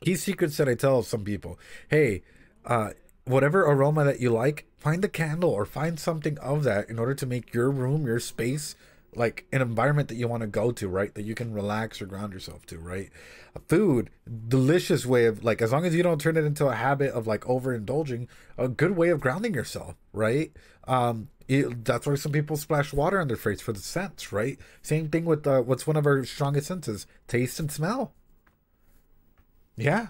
Key secrets that I tell some people: hey, whatever aroma that you like, find a candle or find something of that in order to make your room, your space, like an environment that you want to go to, right? That you can relax or ground yourself to, right? Food, delicious way of, like, as long as you don't turn it into a habit of like overindulging, a good way of grounding yourself, right? That's why some people splash water on their face for the scents, right? Same thing with what's one of our strongest senses, taste and smell. Yeah,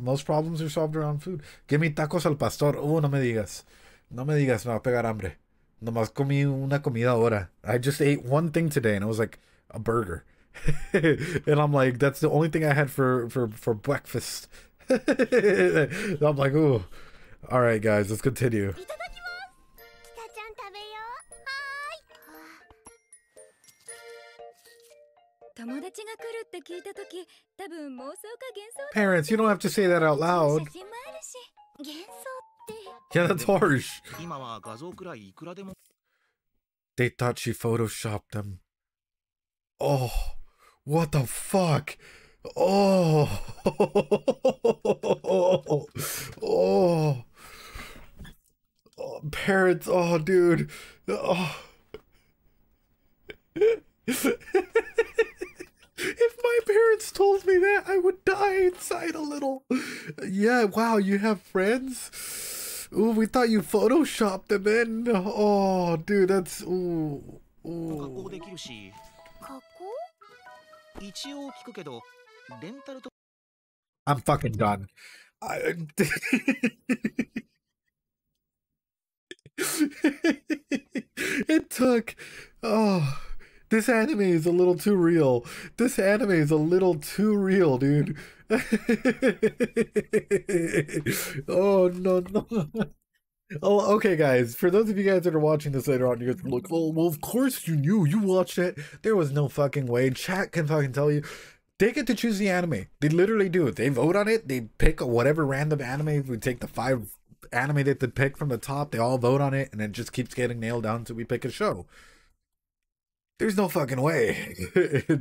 most problems are solved around food. Give me tacos al pastor. Oh, no me digas, me va a pegar hambre. Nomás comí una comida ahora. I just ate one thing today, and it was like a burger. And I'm like, that's the only thing I had for breakfast. I'm like, ooh. All right, guys, let's continue. Parents, you don't have to say that out loud. Yeah, that's harsh. They thought she photoshopped them. Oh, what the fuck? Oh, oh, parents, oh, dude. Oh. If my parents told me that, I would die inside a little. Yeah, wow, you have friends? Ooh, we thought you photoshopped them in. Oh, dude, that's... Ooh. Ooh. 加工 一応聞くけど、レンタルと I'm fucking done. It took... Oh... This anime is a little too real. This anime is a little too real, dude. Oh, no, no. Oh, okay, guys. For those of you guys that are watching this later on, you're like, well, of course you knew. You watched it. There was no fucking way. Chat can fucking tell you. They get to choose the anime. They literally do. They vote on it. They pick whatever random anime. We take the 5 anime that they pick from the top. They all vote on it, and it just keeps getting nailed down until we pick a show. There's no fucking way.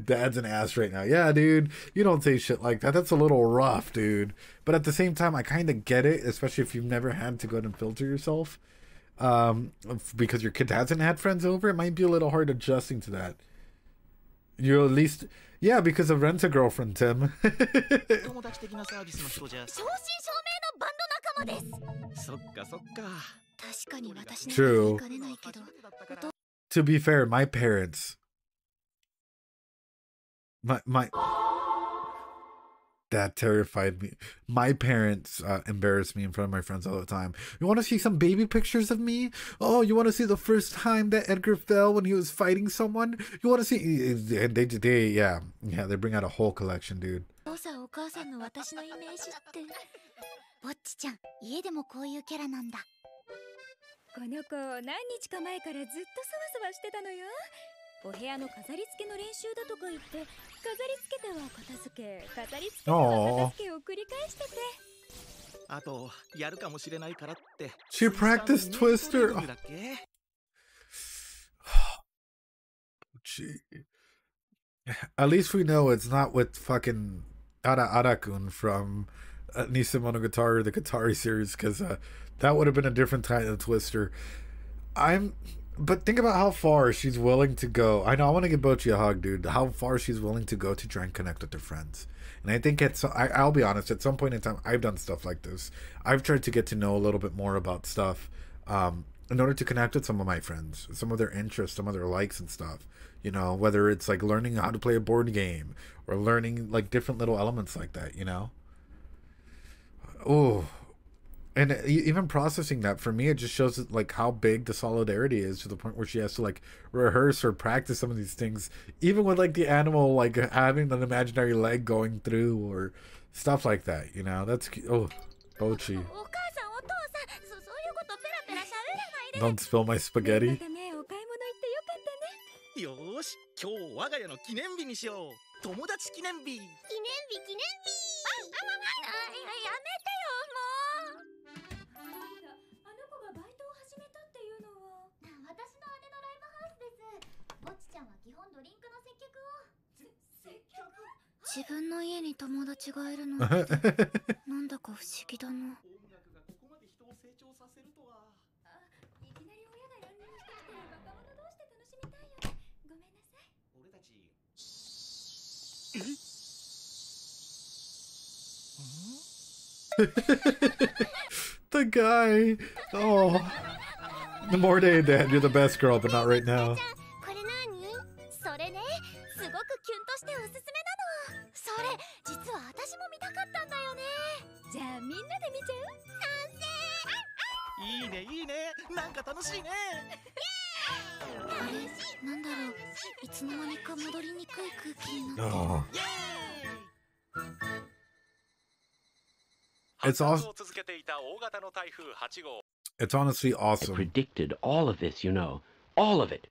Dad's an ass right now. Yeah, dude. You don't say shit like that. That's a little rough, dude. But at the same time, I kind of get it, especially if you've never had to go and filter yourself. Because your kid hasn't had friends over, it might be a little hard adjusting to that. You're at least... Yeah, because of Rent-A-Girlfriend, Tim. 友達的なサービスの人じゃ。正真正銘のバンド仲間です。そっかそっか。確かに私の True. 言いかねないけど。 To be fair, my parents... My... That terrified me. My parents embarrassed me in front of my friends all the time. You want to see some baby pictures of me? Oh, you want to see the first time that Edgar fell when he was fighting someone? You want to see... Yeah, they bring out a whole collection, dude. お父さんお母さんの私のイメージって。ぼっちちゃん、家でもこういうキャラなんだ。この子何日か前からずっとそわそわしてたのよ。お部屋の飾り付けの練習だとか言って飾り付けては片付け飾り付けては片付けを繰り返してて。あとやるかもしれないからって。She practiced Twister. Gee. At least we know it's not with fucking Arakun from Nisa Monogatari, the Katari series, because that would have been a different kind of Twister. But think about how far she's willing to go. I know, I want to give Bocchi a hug, dude. How far she's willing to go to try and connect with her friends. And I think I'll be honest, at some point in time, I've done stuff like this. I've tried to get to know a little bit more about stuff in order to connect with some of my friends, some of their interests, some of their likes and stuff. You know, whether it's like learning how to play a board game or learning like different little elements like that, you know? Oh, and even processing that, for me, it just shows like how big the solidarity is, to the point where she has to like rehearse or practice some of these things, even with like the animal like having an imaginary leg going through or stuff like that, you know? That's oh, Bocchi. Don't spill my spaghetti. よーし、今日我が家の記念日にしよう。友達記念日。記念日。やめてよ、もう。あの子がバイトを始めたっていうのは。私の姉のライブハウスです。ぼっちちゃんは基本ドリンクの接客を。接客？自分の家に友達がいるのってなんだか不思議だな。音楽がここまで人を成長させるとは。いきなり親が乱入してきたら若者同士で楽しみたいよね。ごめんなさい。俺たち。The guy. Oh. The more day, Dad, you're the best girl, but not right now. これ何？それね、すごくキュンとしておすすめなの。それ、実は私も見たかったんだよね。じゃあみんなで見ちゃう？いいねいいね、なんか楽しいね。あれ、なんだろう、いつの間にか戻りにくい空気になって。Oh. イエーイ。 It's also, 続けていた大型の台風8号。 it's honestly I awesome. predicted all of this, you know. All of it.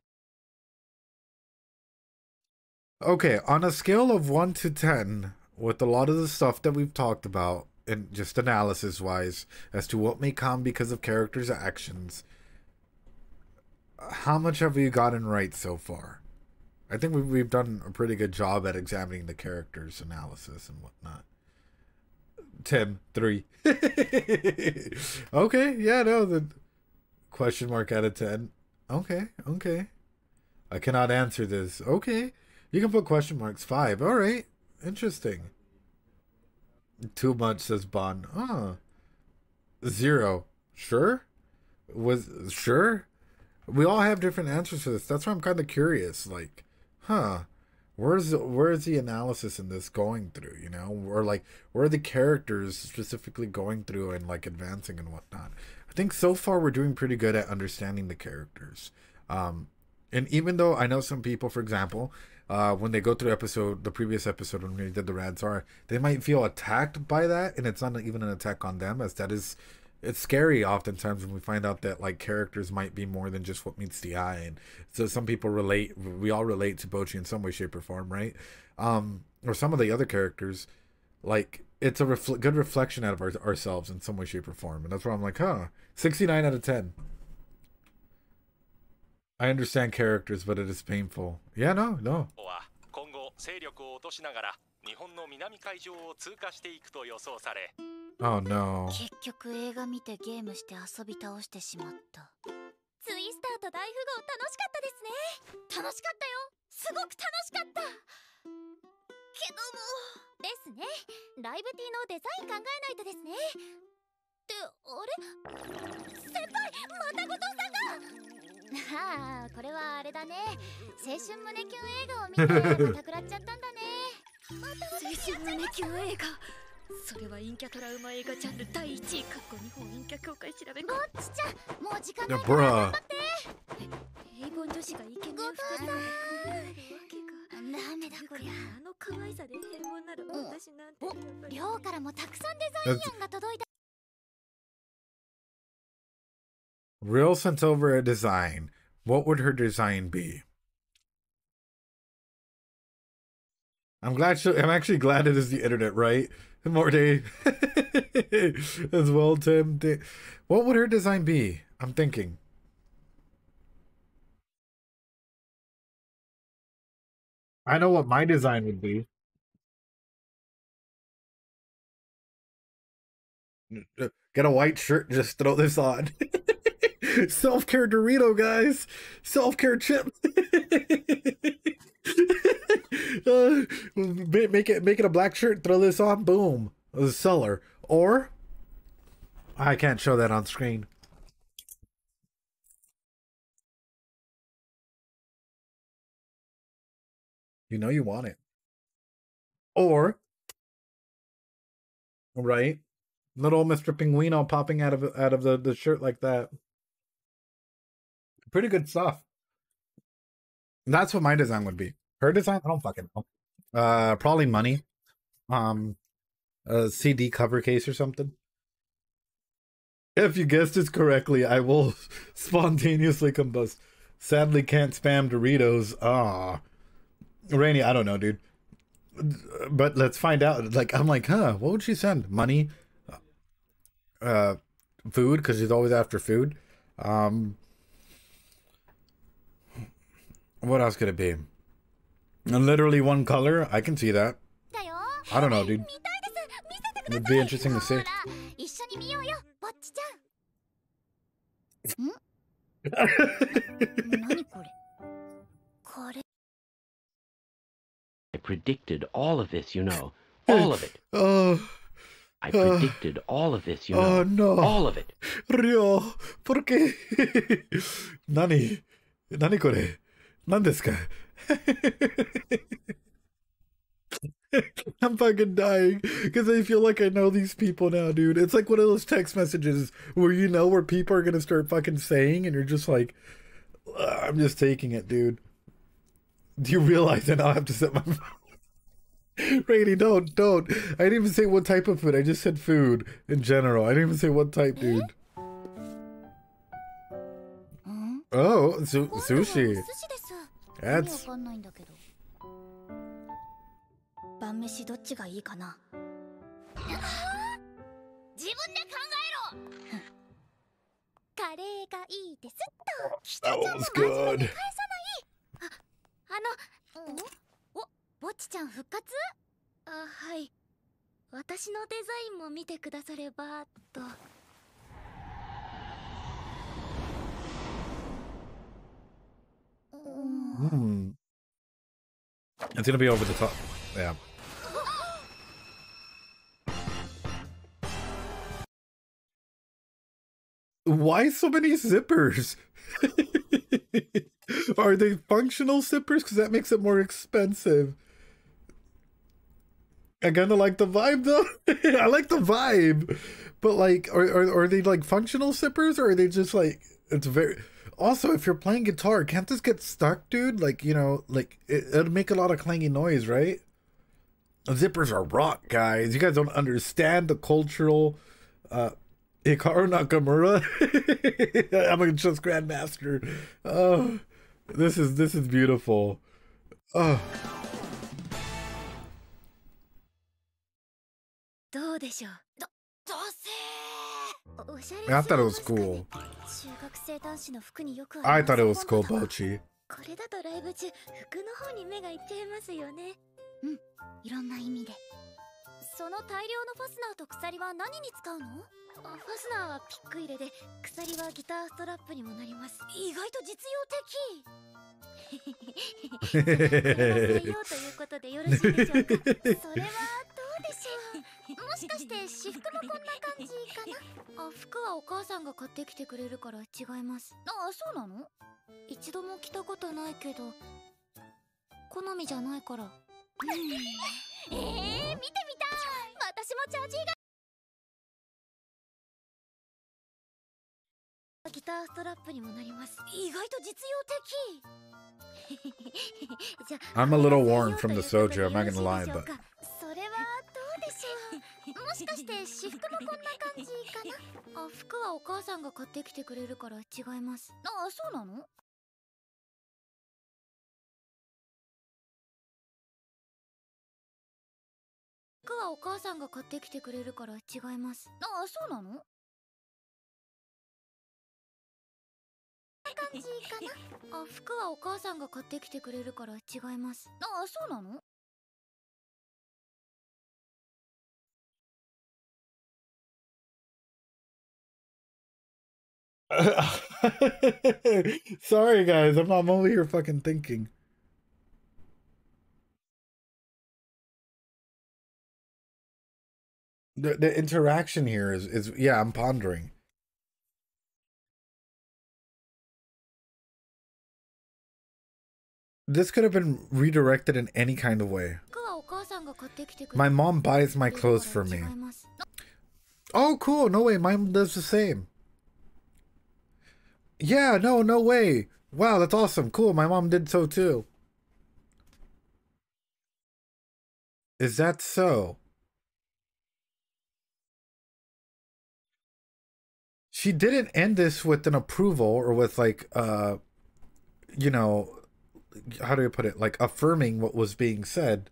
Okay, on a scale of 1 to 10, with a lot of the stuff that we've talked about, and just analysis-wise, as to what may come because of characters' actions, how much have you gotten right so far? I think we've done a pretty good job at examining the characters' analysis and whatnot. 10, 3. Okay, yeah, no, Question mark out of 10. Okay, okay. I cannot answer this. Okay. You can put question marks. 5. All right. Interesting. Too much, says Bon. 0. Sure? Sure? We all have different answers for this. That's why I'm kind of curious. Like, where's the analysis in this going through, you know? Or like, where are the characters specifically going through and like advancing and whatnot? I think so far we're doing pretty good at understanding the characters. And even though I know some people, for example, when they go through the previous episode when we did the Radsar, they might feel attacked by that, and it's not even an attack on them, as that is, it's scary oftentimes when we find out that like characters might be more than just what meets the eye. And so some people we all relate to Bocchi in some way, shape, or form, right? Or some of the other characters, like it's a good reflection out of ourselves in some way, shape, or form. And that's why I'm like, 69 out of 10. I understand characters, but it is painful. Yeah, no. 今後勢力を落としながら日本の南海上を通過していくと予想され Oh no. 結局映画見てゲームして遊び倒してしまった。ツイスターと大富豪楽しかったですね。楽しかったよ。すごく楽しかった。けどもですね。ライブ T のデザイン考えないとですね。ってあれ？先輩、また後藤さんが。ああ、これはあれだね。青春胸キュン映画を見てまた食らっちゃったんだね。青春胸キュン映画。それは陰キャトラウマ映画ジャンル第1位日本陰キャ協会調べ。ボッチちゃん、もう時間ないから頑張って。平凡女子がイケメン2人をダメだこりゃ。あの可愛さで平凡なる私なんて。お、寮からもたくさんデザイン案が届いた。Real sent over a design. What would her design be? I'm actually glad it is the internet, right? Morty. As well, Tim. What would her design be? I'm thinking. I know what my design would be. Get a white shirt, just throw this on. Self-care Dorito, guys. Self-care chip. Make it a black shirt, throw this on, boom. The seller. Or I can't show that on screen. You know you want it. Or right, little Mr. Pinguino popping out of the shirt like that. Pretty good stuff. That's what my design would be. Her design, I don't fucking know. Probably money. A CD cover case or something. If you guessed this correctly, I will spontaneously combust. Sadly, can't spam Doritos. Rainy, I don't know, dude. But let's find out. Like, I'm like, what would she send? Money? Food, because she's always after food. What else could it be? Literally one color? I can see that. I don't know, dude. It'd be interesting to see. I predicted all of this, you know. All of it. I predicted all of this, you know. Oh, no. All of it. Ryo, ¿por qué? Nani kore? Nandesuka? I'm fucking dying because I feel like I know these people now, dude. It's like one of those text messages where you know where people are gonna start fucking saying, and you're just like, I'm just taking it, dude. Do you realize I now have to set my phone? Rainy, don't. I didn't even say what type of food. I just said food in general. I didn't even say what type, dude. Oh, sushi. That's... 晩飯どっちがいいかな。自分で考えろ。カレーがいいですと。北ちゃんも真面目に返さない。ぼっちちゃん復活？はい。私のデザインも見てくださればと。It's gonna be over the top. Yeah. Why so many zippers? Are they functional zippers? Because that makes it more expensive. I kind of like the vibe though. I like the vibe, but like, are they like functional zippers, or are they just like, it's very. Also, if you're playing guitar, can't this get stuck, dude? Like, you know, like it'll make a lot of clanging noise, right? Zippers are rock, guys. You guys don't understand the cultural. Hikaru Nakamura. I'm a just grandmaster. Oh, this is beautiful. Oh. I thought it was cool. I thought it was cool, Bocchi. これだとライブ中服の方に目がいっちゃいますよね。うん、いろんな意味で。その大量のファスナーと鎖は何に使うの？ファスナーはピック入れで、鎖はギターストラップにもなります。意外と実用的。採用ということでよろしいでしょうか。それはどうでしょう。もしかして私服もこんな感じかな。あ、服はお母さんが買ってきてくれるから違います。あ、そうなの？一度も着たことないけど、好みじゃないから。見てみたい。私もチャージーが。ギターストラップにもなります。意外と実用的。じゃあ、I'm a little warm from the soju. I'm not gonna lie, but. それはどうでしょう。もしかして私服もこんな感じかな。あ、服はお母さんが買ってきてくれるから違います。あ、そうなの？服はお母さんが買ってきてくれるから違います。あ、そうなの？感じかな。あ、服はお母さんが買ってきてくれるから違います。あ、そうなの？Sorry, guys. I'm over here fucking thinking. The interaction here is yeah, I'm pondering. This could have been redirected in any kind of way. My mom buys my clothes for me. Oh, cool. No way. Mine does the same. Yeah, no way. Wow, that's awesome. Cool. My mom did so too. Is that so? She didn't end this with an approval or with like, you know, how do I put it? Like affirming what was being said.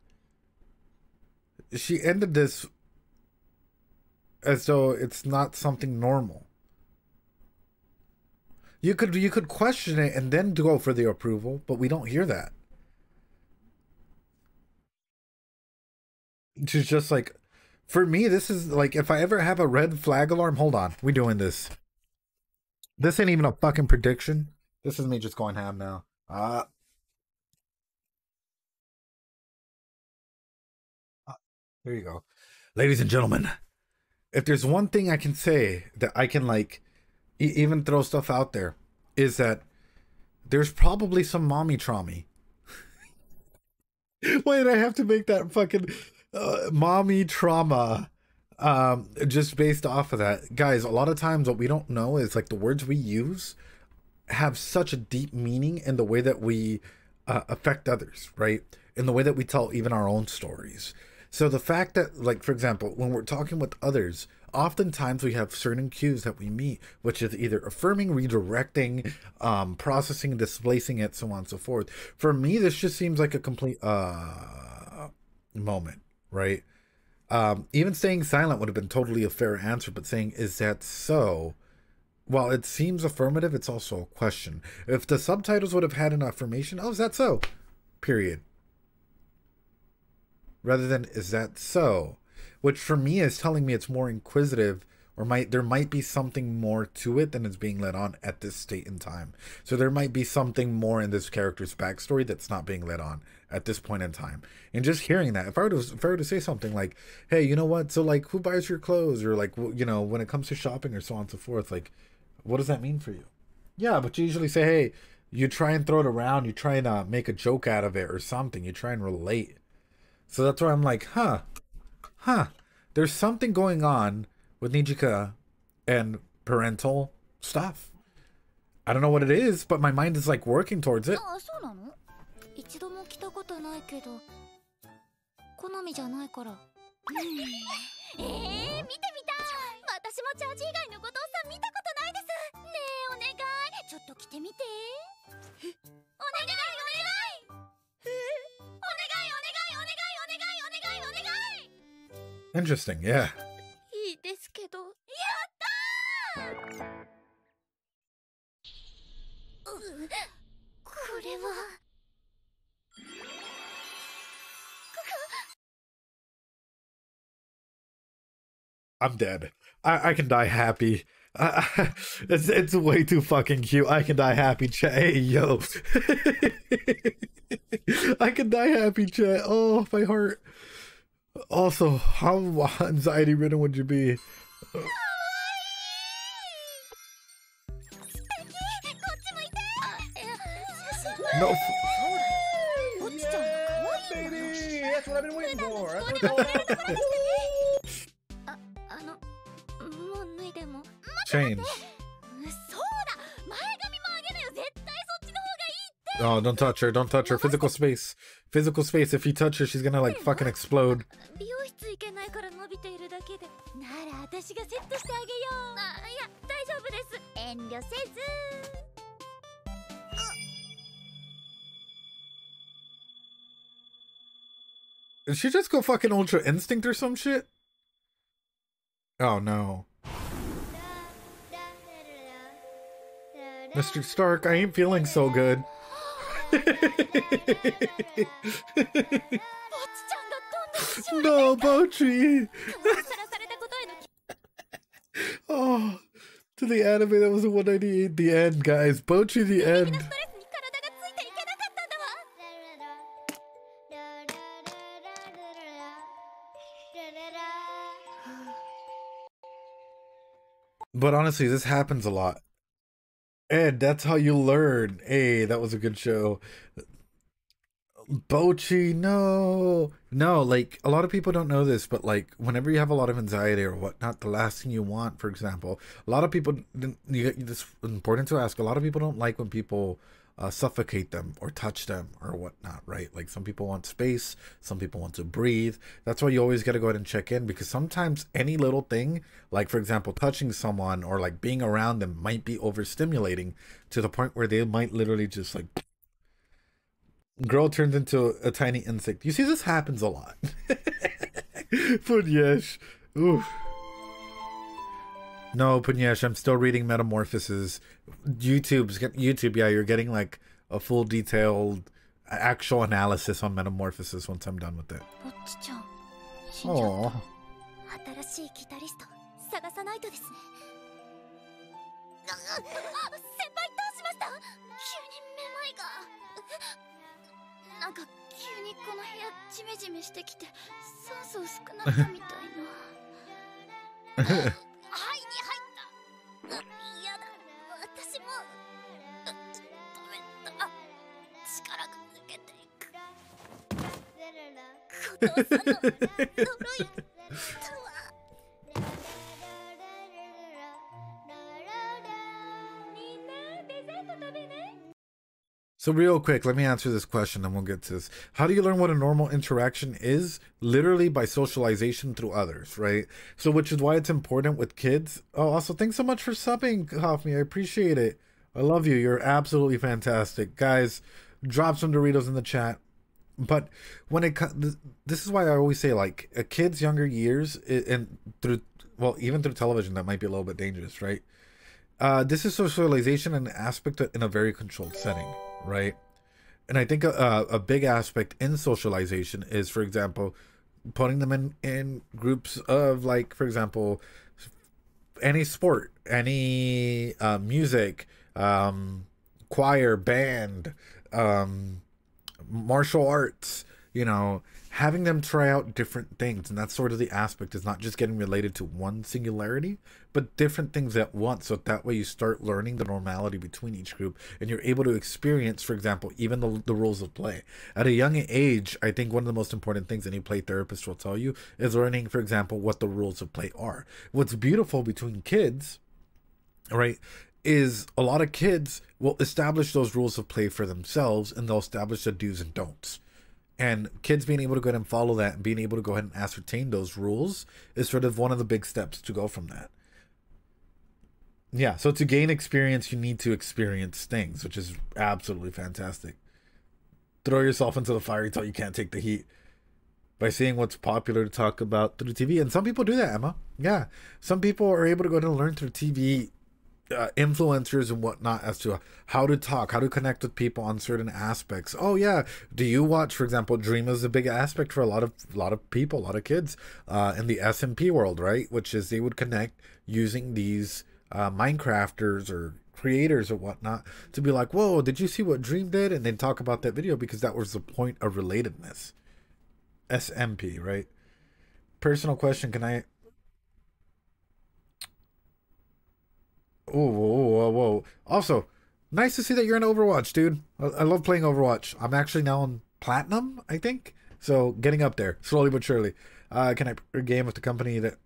She ended this as though it's not something normal. You could question it and then go for the approval, but we don't hear that. She's just like, for me, this is like, if I ever have a red flag alarm, hold on, we doing this. This ain't even a fucking prediction. This is me just going ham now. There you go. Ladies and gentlemen, if there's one thing I can say that I can like even throw stuff out there, is that there's probably some mommy trauma. Why did I have to make that fucking mommy trauma just based off of that? Guys, a lot of times what we don't know is like the words we use have such a deep meaning in the way that we affect others, right? In the way that we tell even our own stories. So the fact that, like, for example, when we're talking with others, oftentimes we have certain cues that we meet, which is either affirming, redirecting, processing, displacing it, so on and so forth. For me, this just seems like a complete moment, right? Even staying silent would have been totally a fair answer, but saying, is that so? While it seems affirmative, it's also a question. If the subtitles would have had an affirmation, oh, is that so? Period. Rather than, is that so? Which for me is telling me it's more inquisitive or there might be something more to it than is being let on at this state in time. So there might be something more in this character's backstory that's not being let on at this point in time. And just hearing that, if I were to say something like, hey, you know what, so like, who buys your clothes, or like, you know, when it comes to shopping or so on and so forth, like, what does that mean for you? Yeah, but you usually say, hey, you try and throw it around, you try and make a joke out of it or something, you try and relate. So that's why I'm like, there's something going on with Nijika and parental stuff. I don't know what it is, but my mind is like working towards it. そうなの？一度も着たことないけど、好みじゃないから。見てみたい。私もジャージ以外の後藤さん見たことないです。ねえお願い、ちょっと着てみて。お願いお願い。お願いお願いお願いお願いお願いお願いお願い。Interesting, yeah. いいですけど。やったー。これは。I'm dead. I can die happy. It's way too fucking cute. I can die happy, chat. Hey, yo. I can die happy, chat. Oh, my heart. Also, how anxiety ridden would you be? No. Baby, that's what I've been waiting for. Change. Oh, don't touch her. Don't touch her. Physical space. Physical space. If you touch her, she's gonna like fucking explode. Did she just go fucking Ultra Instinct or some shit? Oh no. Mr. Stark, I ain't feeling so good. No, Bocchi! Oh, to the anime, that was a 198. The end, guys. Bocchi, the end. But honestly, this happens a lot. Ed, that's how you learn. Hey, that was a good show. Bocchi, no. No, like, a lot of people don't know this, but, like, whenever you have a lot of anxiety or whatnot, the last thing you want, for example, a lot of people, it's important to ask, a lot of people don't like when people suffocate them or touch them or whatnot, right? Like, some people want space, some people want to breathe. That's why you always got to go ahead and check in, because sometimes any little thing, like, for example, touching someone or, like, being around them might be overstimulating to the point where they might literally just, like, girl turns into a tiny insect. You see, this happens a lot. Punyesh. Oof. No, Punyesh, I'm still reading Metamorphoses. YouTube, yeah, you're getting like a full detailed actual analysis on Metamorphosis once I'm done with it. Oh. So real quick, let me answer this question and we'll get to this. How do you learn what a normal interaction is? Literally by socialization through others, right? So which is why it's important with kids. Oh, also, thanks so much for subbing, Hoffme. I appreciate it. I love you. You're absolutely fantastic. Guys, drop some Doritos in the chat. But when it this is why I always say, like, a kid's younger years, and through, well, even through television, that might be a little bit dangerous, right? This is socialization and an aspect in a very controlled setting, right? And I think a big aspect in socialization is, for example, putting them in groups of, like, for example, any sport, any music, choir, band, martial arts, you know, having them try out different things. And that's sort of the aspect, is not just getting related to one singularity, but different things at once. So that way you start learning the normality between each group, and you're able to experience, for example, even the rules of play. At a young age, I think one of the most important things any play therapist will tell you is learning, for example, what the rules of play are. What's beautiful between kids, right, is a lot of kids will establish those rules of play for themselves, and they'll establish the do's and don'ts. And kids being able to go ahead and follow that and being able to go ahead and ascertain those rules is sort of one of the big steps to go from that. Yeah, so to gain experience, you need to experience things, which is absolutely fantastic. Throw yourself into the fire until you can't take the heat by seeing what's popular to talk about through TV. And some people do that, Emma. Yeah, some people are able to go ahead and learn through TV, influencers and whatnot, as to how to talk, how to connect with people on certain aspects. Oh yeah, do you watch, for example, Dream is a big aspect for a lot of people, a lot of kids in the SMP world, right? Which is they would connect using these Minecrafters or creators or whatnot to be like, whoa, did you see what Dream did? And then talk about that video, because that was the point of relatedness. SMP, right? Personal question, can I... Whoa. Also, nice to see that you're in Overwatch, dude. I love playing Overwatch. I'm actually now on Platinum, I think. So, getting up there, slowly but surely. Can I play a game with the company that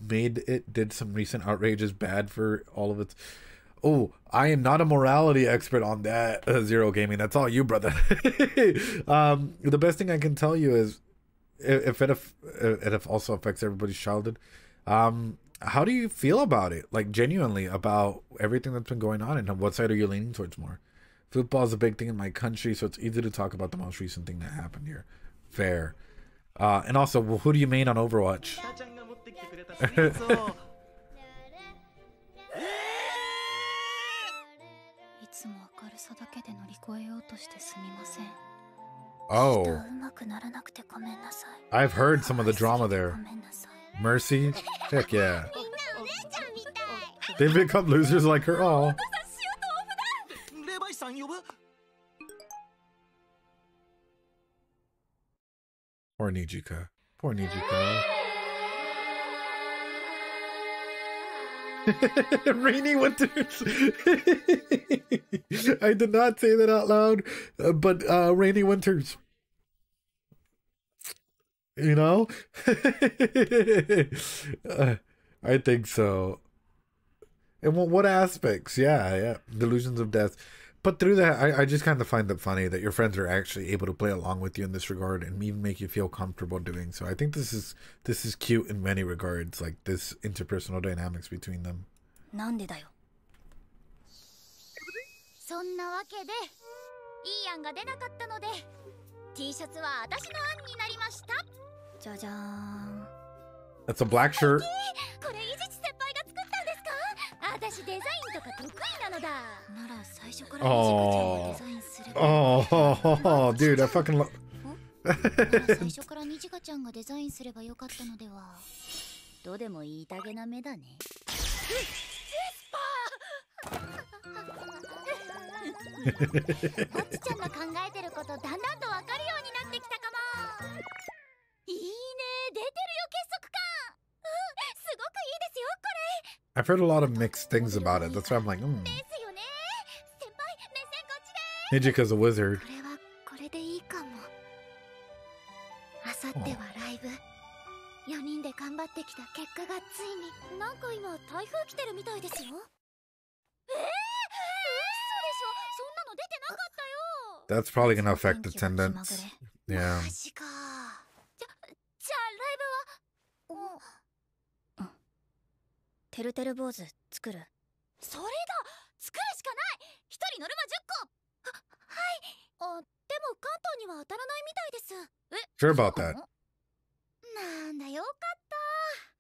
made it did some recent outrages bad for all of its... Oh, I am not a morality expert on that, Zero Gaming. That's all you, brother. The best thing I can tell you is, if it also affects everybody's childhood, how do you feel about it? Like, genuinely, about everything that's been going on, and what side are you leaning towards more? Football is a big thing in my country, so it's easy to talk about the most recent thing that happened here. Fair. And also, well, who do you main on Overwatch? Oh. I've heard some of the drama there. Mercy? Heck yeah. They become losers like her. Oh. Poor Nijika. Poor Nijika. Rainy Winters. I did not say that out loud, but Rainy Winters. You know? I think so. And what aspects? Yeah. Delusions of death. But through that, I just kind of find it funny that your friends are actually able to play along with you in this regard, and even make you feel comfortable doing so. I think this is cute in many regards, like this interpersonal dynamics between them. そんなわけでいい案が出なかったので T シャツは私の案になりました。じゃじゃーん。That's a black shirt. これ伊地知先輩が作ったんですか？私デザインとか得意なのだ。なら最初から伊地がデザインすれば。Oh, dude, I fucking love. 最初からにじかちゃんがデザインすればよかったのでは。どうでもいいたげな目だね。ボッチちゃんの考えてることだんだんと分かるようになってきたかも。いいね、出てるよ結束感。すごくいいですよこれ。I've heard a lot of mixed things about it. That's why I'm like, ですよね。先輩、目線こっちで。Nijika's a wizard. これはこれでいいかも。あさってはライブ。4人で頑張ってきた結果がついに。なんか今台風来てるみたいですよ。That's probably gonna affect attendance. Yeah. じゃあライブはてるてる坊主作る。それだ、作るしかない。一人ノルマ10個。はい。でも関東には当たらないみたいです。Sure about that. なんだよかった。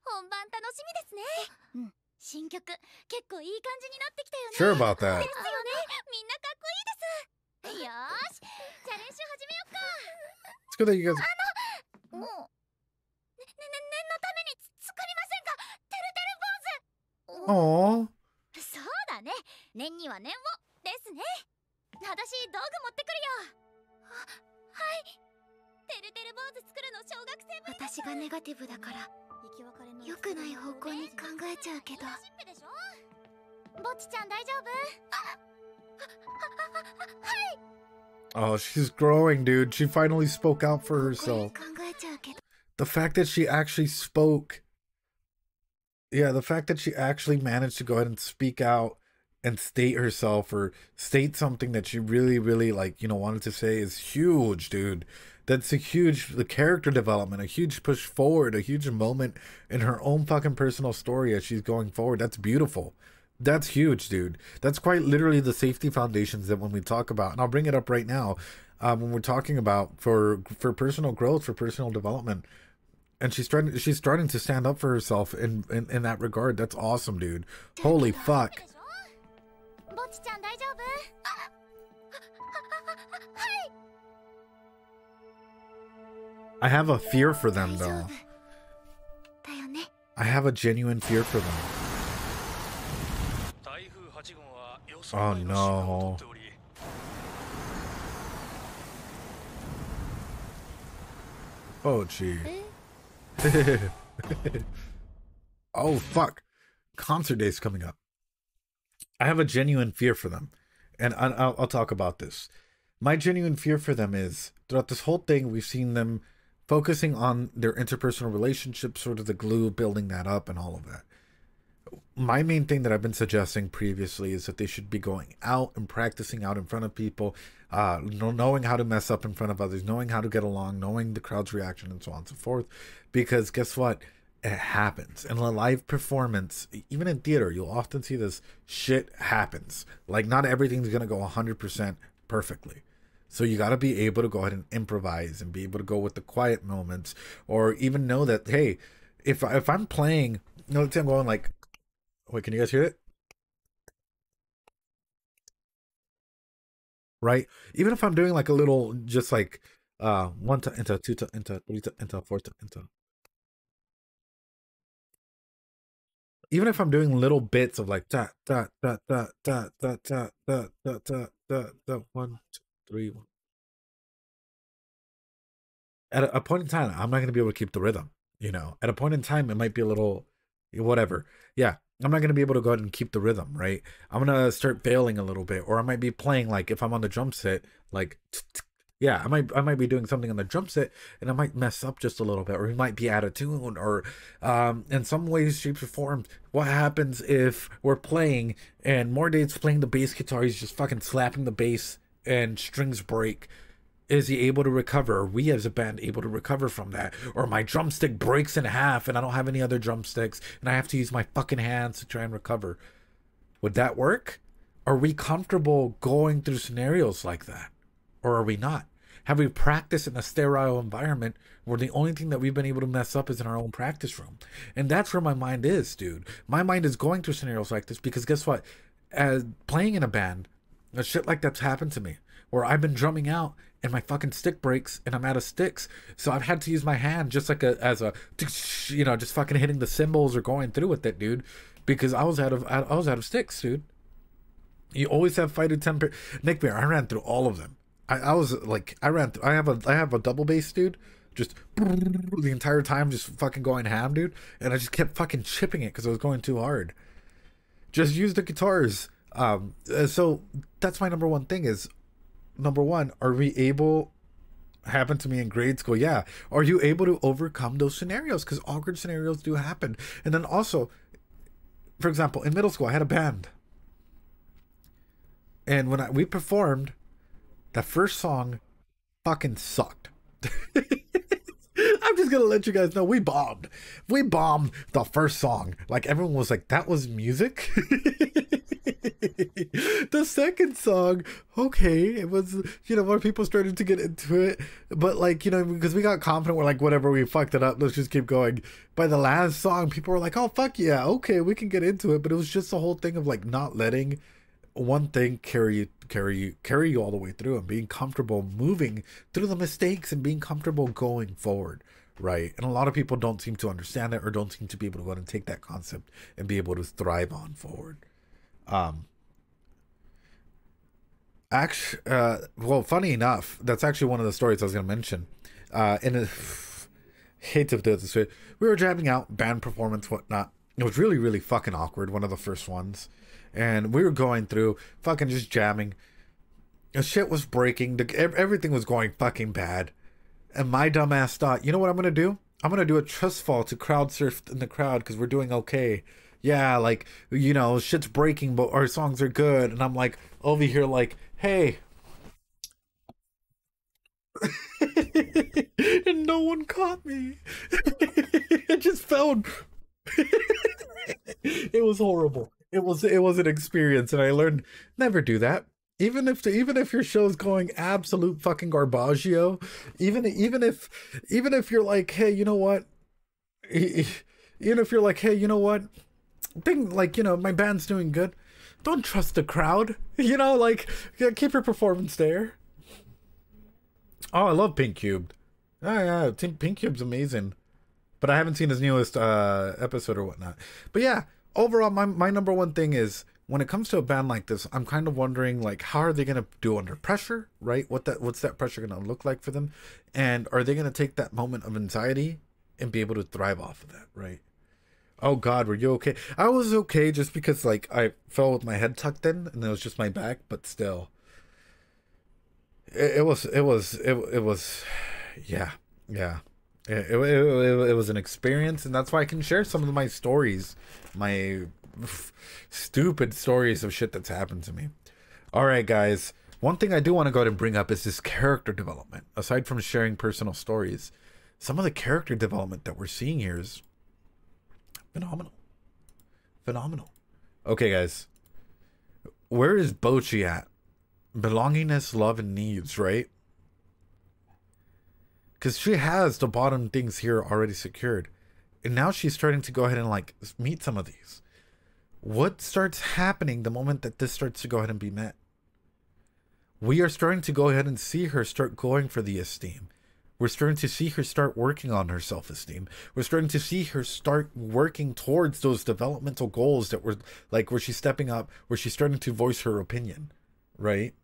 本番楽しみですね。新曲結構いい感じになってきたよね。Sure about that. ですよね。みんなかっこいいです。よーし、じゃあ練習始めよっか。It's good that you guys. もう念のために作りませんか、てるてる坊主。Aw. そうだね。念には念をですね。私道具持ってくるよ。はい。てるてる坊主作るの小学生ぶり。私がネガティブだから良くない方向に考えちゃうけど。ぼっちちゃん大丈夫？はい。 Oh, she's growing, dude. She finally spoke out for herself. The fact that she actually spoke. Yeah, the fact that she actually managed to go ahead and speak out and state herself or state something that she really, really, like, you know, wanted to say is huge, dude. That's a huge, the character development, a huge push forward, a huge moment in her own fucking personal story as she's going forward. That's beautiful. That's huge, dude. That's quite literally the safety foundations that when we talk about, and I'll bring it up right now, when we're talking about for personal growth, for personal development, and she's starting to stand up for herself in that regard. That's awesome, dude. Holy fuck. I have a fear for them, though. I have a genuine fear for them. Oh no. Bocchi. Oh fuck. Concert day's coming up. I have a genuine fear for them. And I'll talk about this. My genuine fear for them is, throughout this whole thing, we've seen them focusing on their interpersonal relationships, sort of the glue, building that up and all of that. My main thing that I've been suggesting previously is that they should be going out and practicing out in front of people, knowing how to mess up in front of others, knowing how to get along, knowing the crowd's reaction, and so on and so forth. Because guess what? It happens. In a live performance, even in theater, you'll often see this shit happens. Like, not everything's going to go 100% perfectly. So you got to be able to go ahead and improvise and be able to go with the quiet moments, or even know that, hey, if I'm playing, you know, let's say I'm going like, wait, can you guys hear it? Right? Even if I'm doing like a little, just like one to into, two to into, three to into, four to into. Even if I'm doing little bits of like da da da da da da da da da da da 1 2 3 1. At a point in time, I'm not going to be able to keep the rhythm. You know, at a point in time, it might be a little, whatever. Yeah, I'm not going to be able to go ahead and keep the rhythm, right? I'm going to start failing a little bit, or I might be playing, like, if I'm on the drum set, like, yeah, I might be doing something on the drum set, and I might mess up just a little bit, or we might be out of tune, or in some ways, shapes, or forms, what happens if we're playing, and Mordade's playing the bass guitar, he's just fucking slapping the bass, and strings break. Is he able to recover? Are we as a band able to recover from that? Or my drumstick breaks in half and I don't have any other drumsticks and I have to use my fucking hands to try and recover. Would that work? Are we comfortable going through scenarios like that? Or are we not? Have we practiced in a sterile environment where the only thing that we've been able to mess up is in our own practice room? And that's where my mind is, dude. My mind is going through scenarios like this because guess what? As playing in a band, a shit like that's happened to me. Where I've been drumming out and my fucking stick breaks and I'm out of sticks. So I've had to use my hand just like as a, you know, just fucking hitting the cymbals or going through with it, dude. Because I was out of sticks, dude. You always have fighter temper. Nick Bear, I ran through all of them. I was like, I have a double bass, dude. Just the entire time, just fucking going ham, dude. And I just kept fucking chipping it because I was going too hard. Just use the guitars. So that's my number one thing is, number one, are we able, happened to me in grade school, yeah, are you able to overcome those scenarios? Because awkward scenarios do happen. And then also, for example, in middle school, I had a band. And when we performed, that first song fucking sucked. I'm just gonna let you guys know we bombed. We bombed the first song. Like, everyone was like, that was music? The second song, okay, it was, you know, more people started to get into it, but like, you know, because we got confident, we're like, whatever, we fucked it up, let's just keep going. By the last song, people were like, oh fuck yeah, okay, we can get into it. But it was just the whole thing of like not letting one thing carry you all the way through, and being comfortable moving through the mistakes and being comfortable going forward, right? And a lot of people don't seem to understand it or don't seem to be able to go ahead and take that concept and be able to thrive on forward. Actually, well, funny enough, that's actually one of the stories I was going to mention. Hate to do it this way. We were jamming out, band performance, whatnot. It was really, really fucking awkward. One of the first ones. And we were going through, fucking just jamming. The shit was breaking. Everything was going fucking bad. And my dumbass thought, you know what I'm going to do? I'm going to do a trust fall to crowd surf in the crowd because we're doing okay. Yeah, like, you know, shit's breaking, but our songs are good. And I'm like, over here like, hey. And no one caught me. It just fell. It was horrible. It was an experience, and I learned never do that. Even if your show's going absolute fucking garbaggio, even if you're like, hey, you know what? Even if you're like, hey, you know what? Like, you know, my band's doing good. Don't trust the crowd. You know, like, keep your performance there. Oh, I love Pink Cubed. Oh, yeah, Pink Cube's amazing. But I haven't seen his newest episode or whatnot. But yeah, overall, my number one thing is, when it comes to a band like this, I'm kind of wondering, like, how are they going to do under pressure, right? What's that pressure going to look like for them? And are they going to take that moment of anxiety and be able to thrive off of that, right? Oh, God, were you okay? I was okay just because, like, I fell with my head tucked in, and it was just my back, but still. It was, yeah. It was an experience, and that's why I can share some of my stories, my stupid stories of shit that's happened to me. All right, guys. One thing I do want to go ahead and bring up is this character development. Aside from sharing personal stories, some of the character development that we're seeing here is phenomenal. Phenomenal. Okay, guys. Where is Bocchi at? Belongingness, love, and needs, right? Because she has the bottom things here already secured. And now she's starting to go ahead and, like, meet some of these. What starts happening the moment that this starts to go ahead and be met? We are starting to go ahead and see her start going for the esteem. We're starting to see her start working on her self-esteem. We're starting to see her start working towards those developmental goals that were, like, where she's stepping up, where she's starting to voice her opinion, right?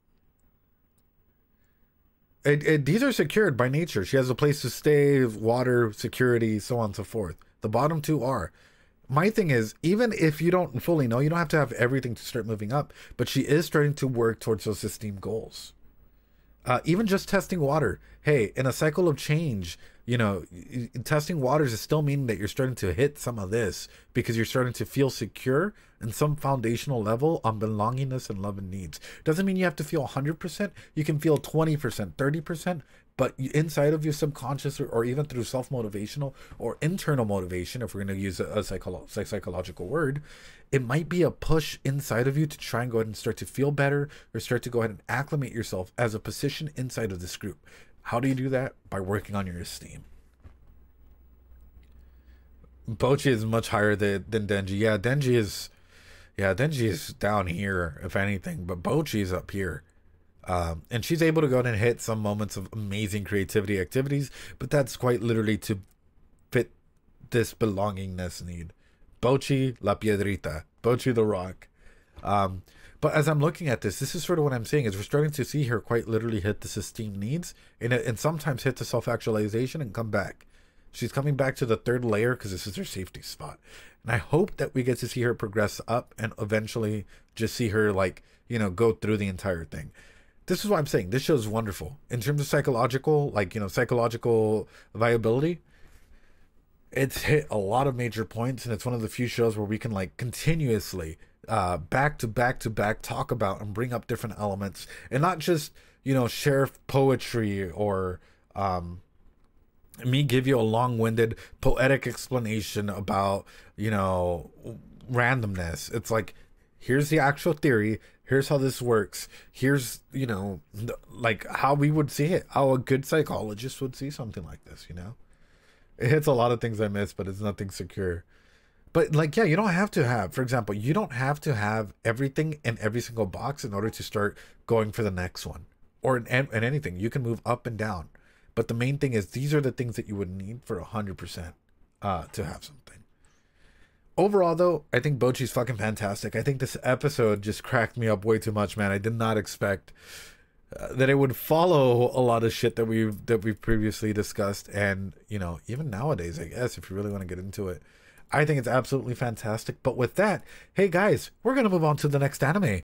These are secured by nature. She has a place to stay, water, security, so on and so forth. The bottom two are. My thing is, even if you don't fully know, you don't have to have everything to start moving up, but she is starting to work towards those esteem goals. Even just testing water. Hey, in a cycle of change, you know, testing waters is still meaning that you're starting to hit some of this because you're starting to feel secure in some foundational level on belongingness and love and needs. Doesn't mean you have to feel 100%. You can feel 20%, 30%, but inside of your subconscious or even through self-motivational or internal motivation, if we're going to use a psychological word, it might be a push inside of you to try and go ahead and start to feel better or start to go ahead and acclimate yourself as a position inside of this group. How do you do that? By working on your esteem. Bocchi is much higher than Denji. Yeah, Denji is down here, if anything, but Bocchi is up here. And she's able to go and hit some moments of amazing creativity activities, but that's quite literally to fit this belongingness need. Bocchi la piedrita, Bocchi the rock. But as I'm looking at this is sort of what I'm saying is we're starting to see her quite literally hit this esteem needs and sometimes hit the self-actualization and come back. She's coming back to the third layer because this is her safety spot. And I hope that we get to see her progress up and eventually just see her, like, you know, go through the entire thing. This is what I'm saying. This show is wonderful. In terms of psychological, like, you know, psychological viability, it's hit a lot of major points, and it's one of the few shows where we can, like, continuously back to back talk about and bring up different elements and not just, you know, share poetry or me give you a long-winded poetic explanation about, you know, randomness. It's like, here's the actual theory, here's how this works, here's, you know, like how we would see it, how a good psychologist would see something like this, you know. It hits a lot of things I miss, but it's nothing secure. But, like, yeah, you don't have to have, for example, you don't have to have everything in every single box in order to start going for the next one or in anything. You can move up and down. But the main thing is these are the things that you would need for 100% to have something. Overall, though, I think Bocchi's fucking fantastic. I think this episode just cracked me up way too much, man. I did not expect that it would follow a lot of shit that we've previously discussed, and you know, even nowadays, I guess, if you really want to get into it. I think it's absolutely fantastic. But with that, hey guys, we're gonna move on to the next anime.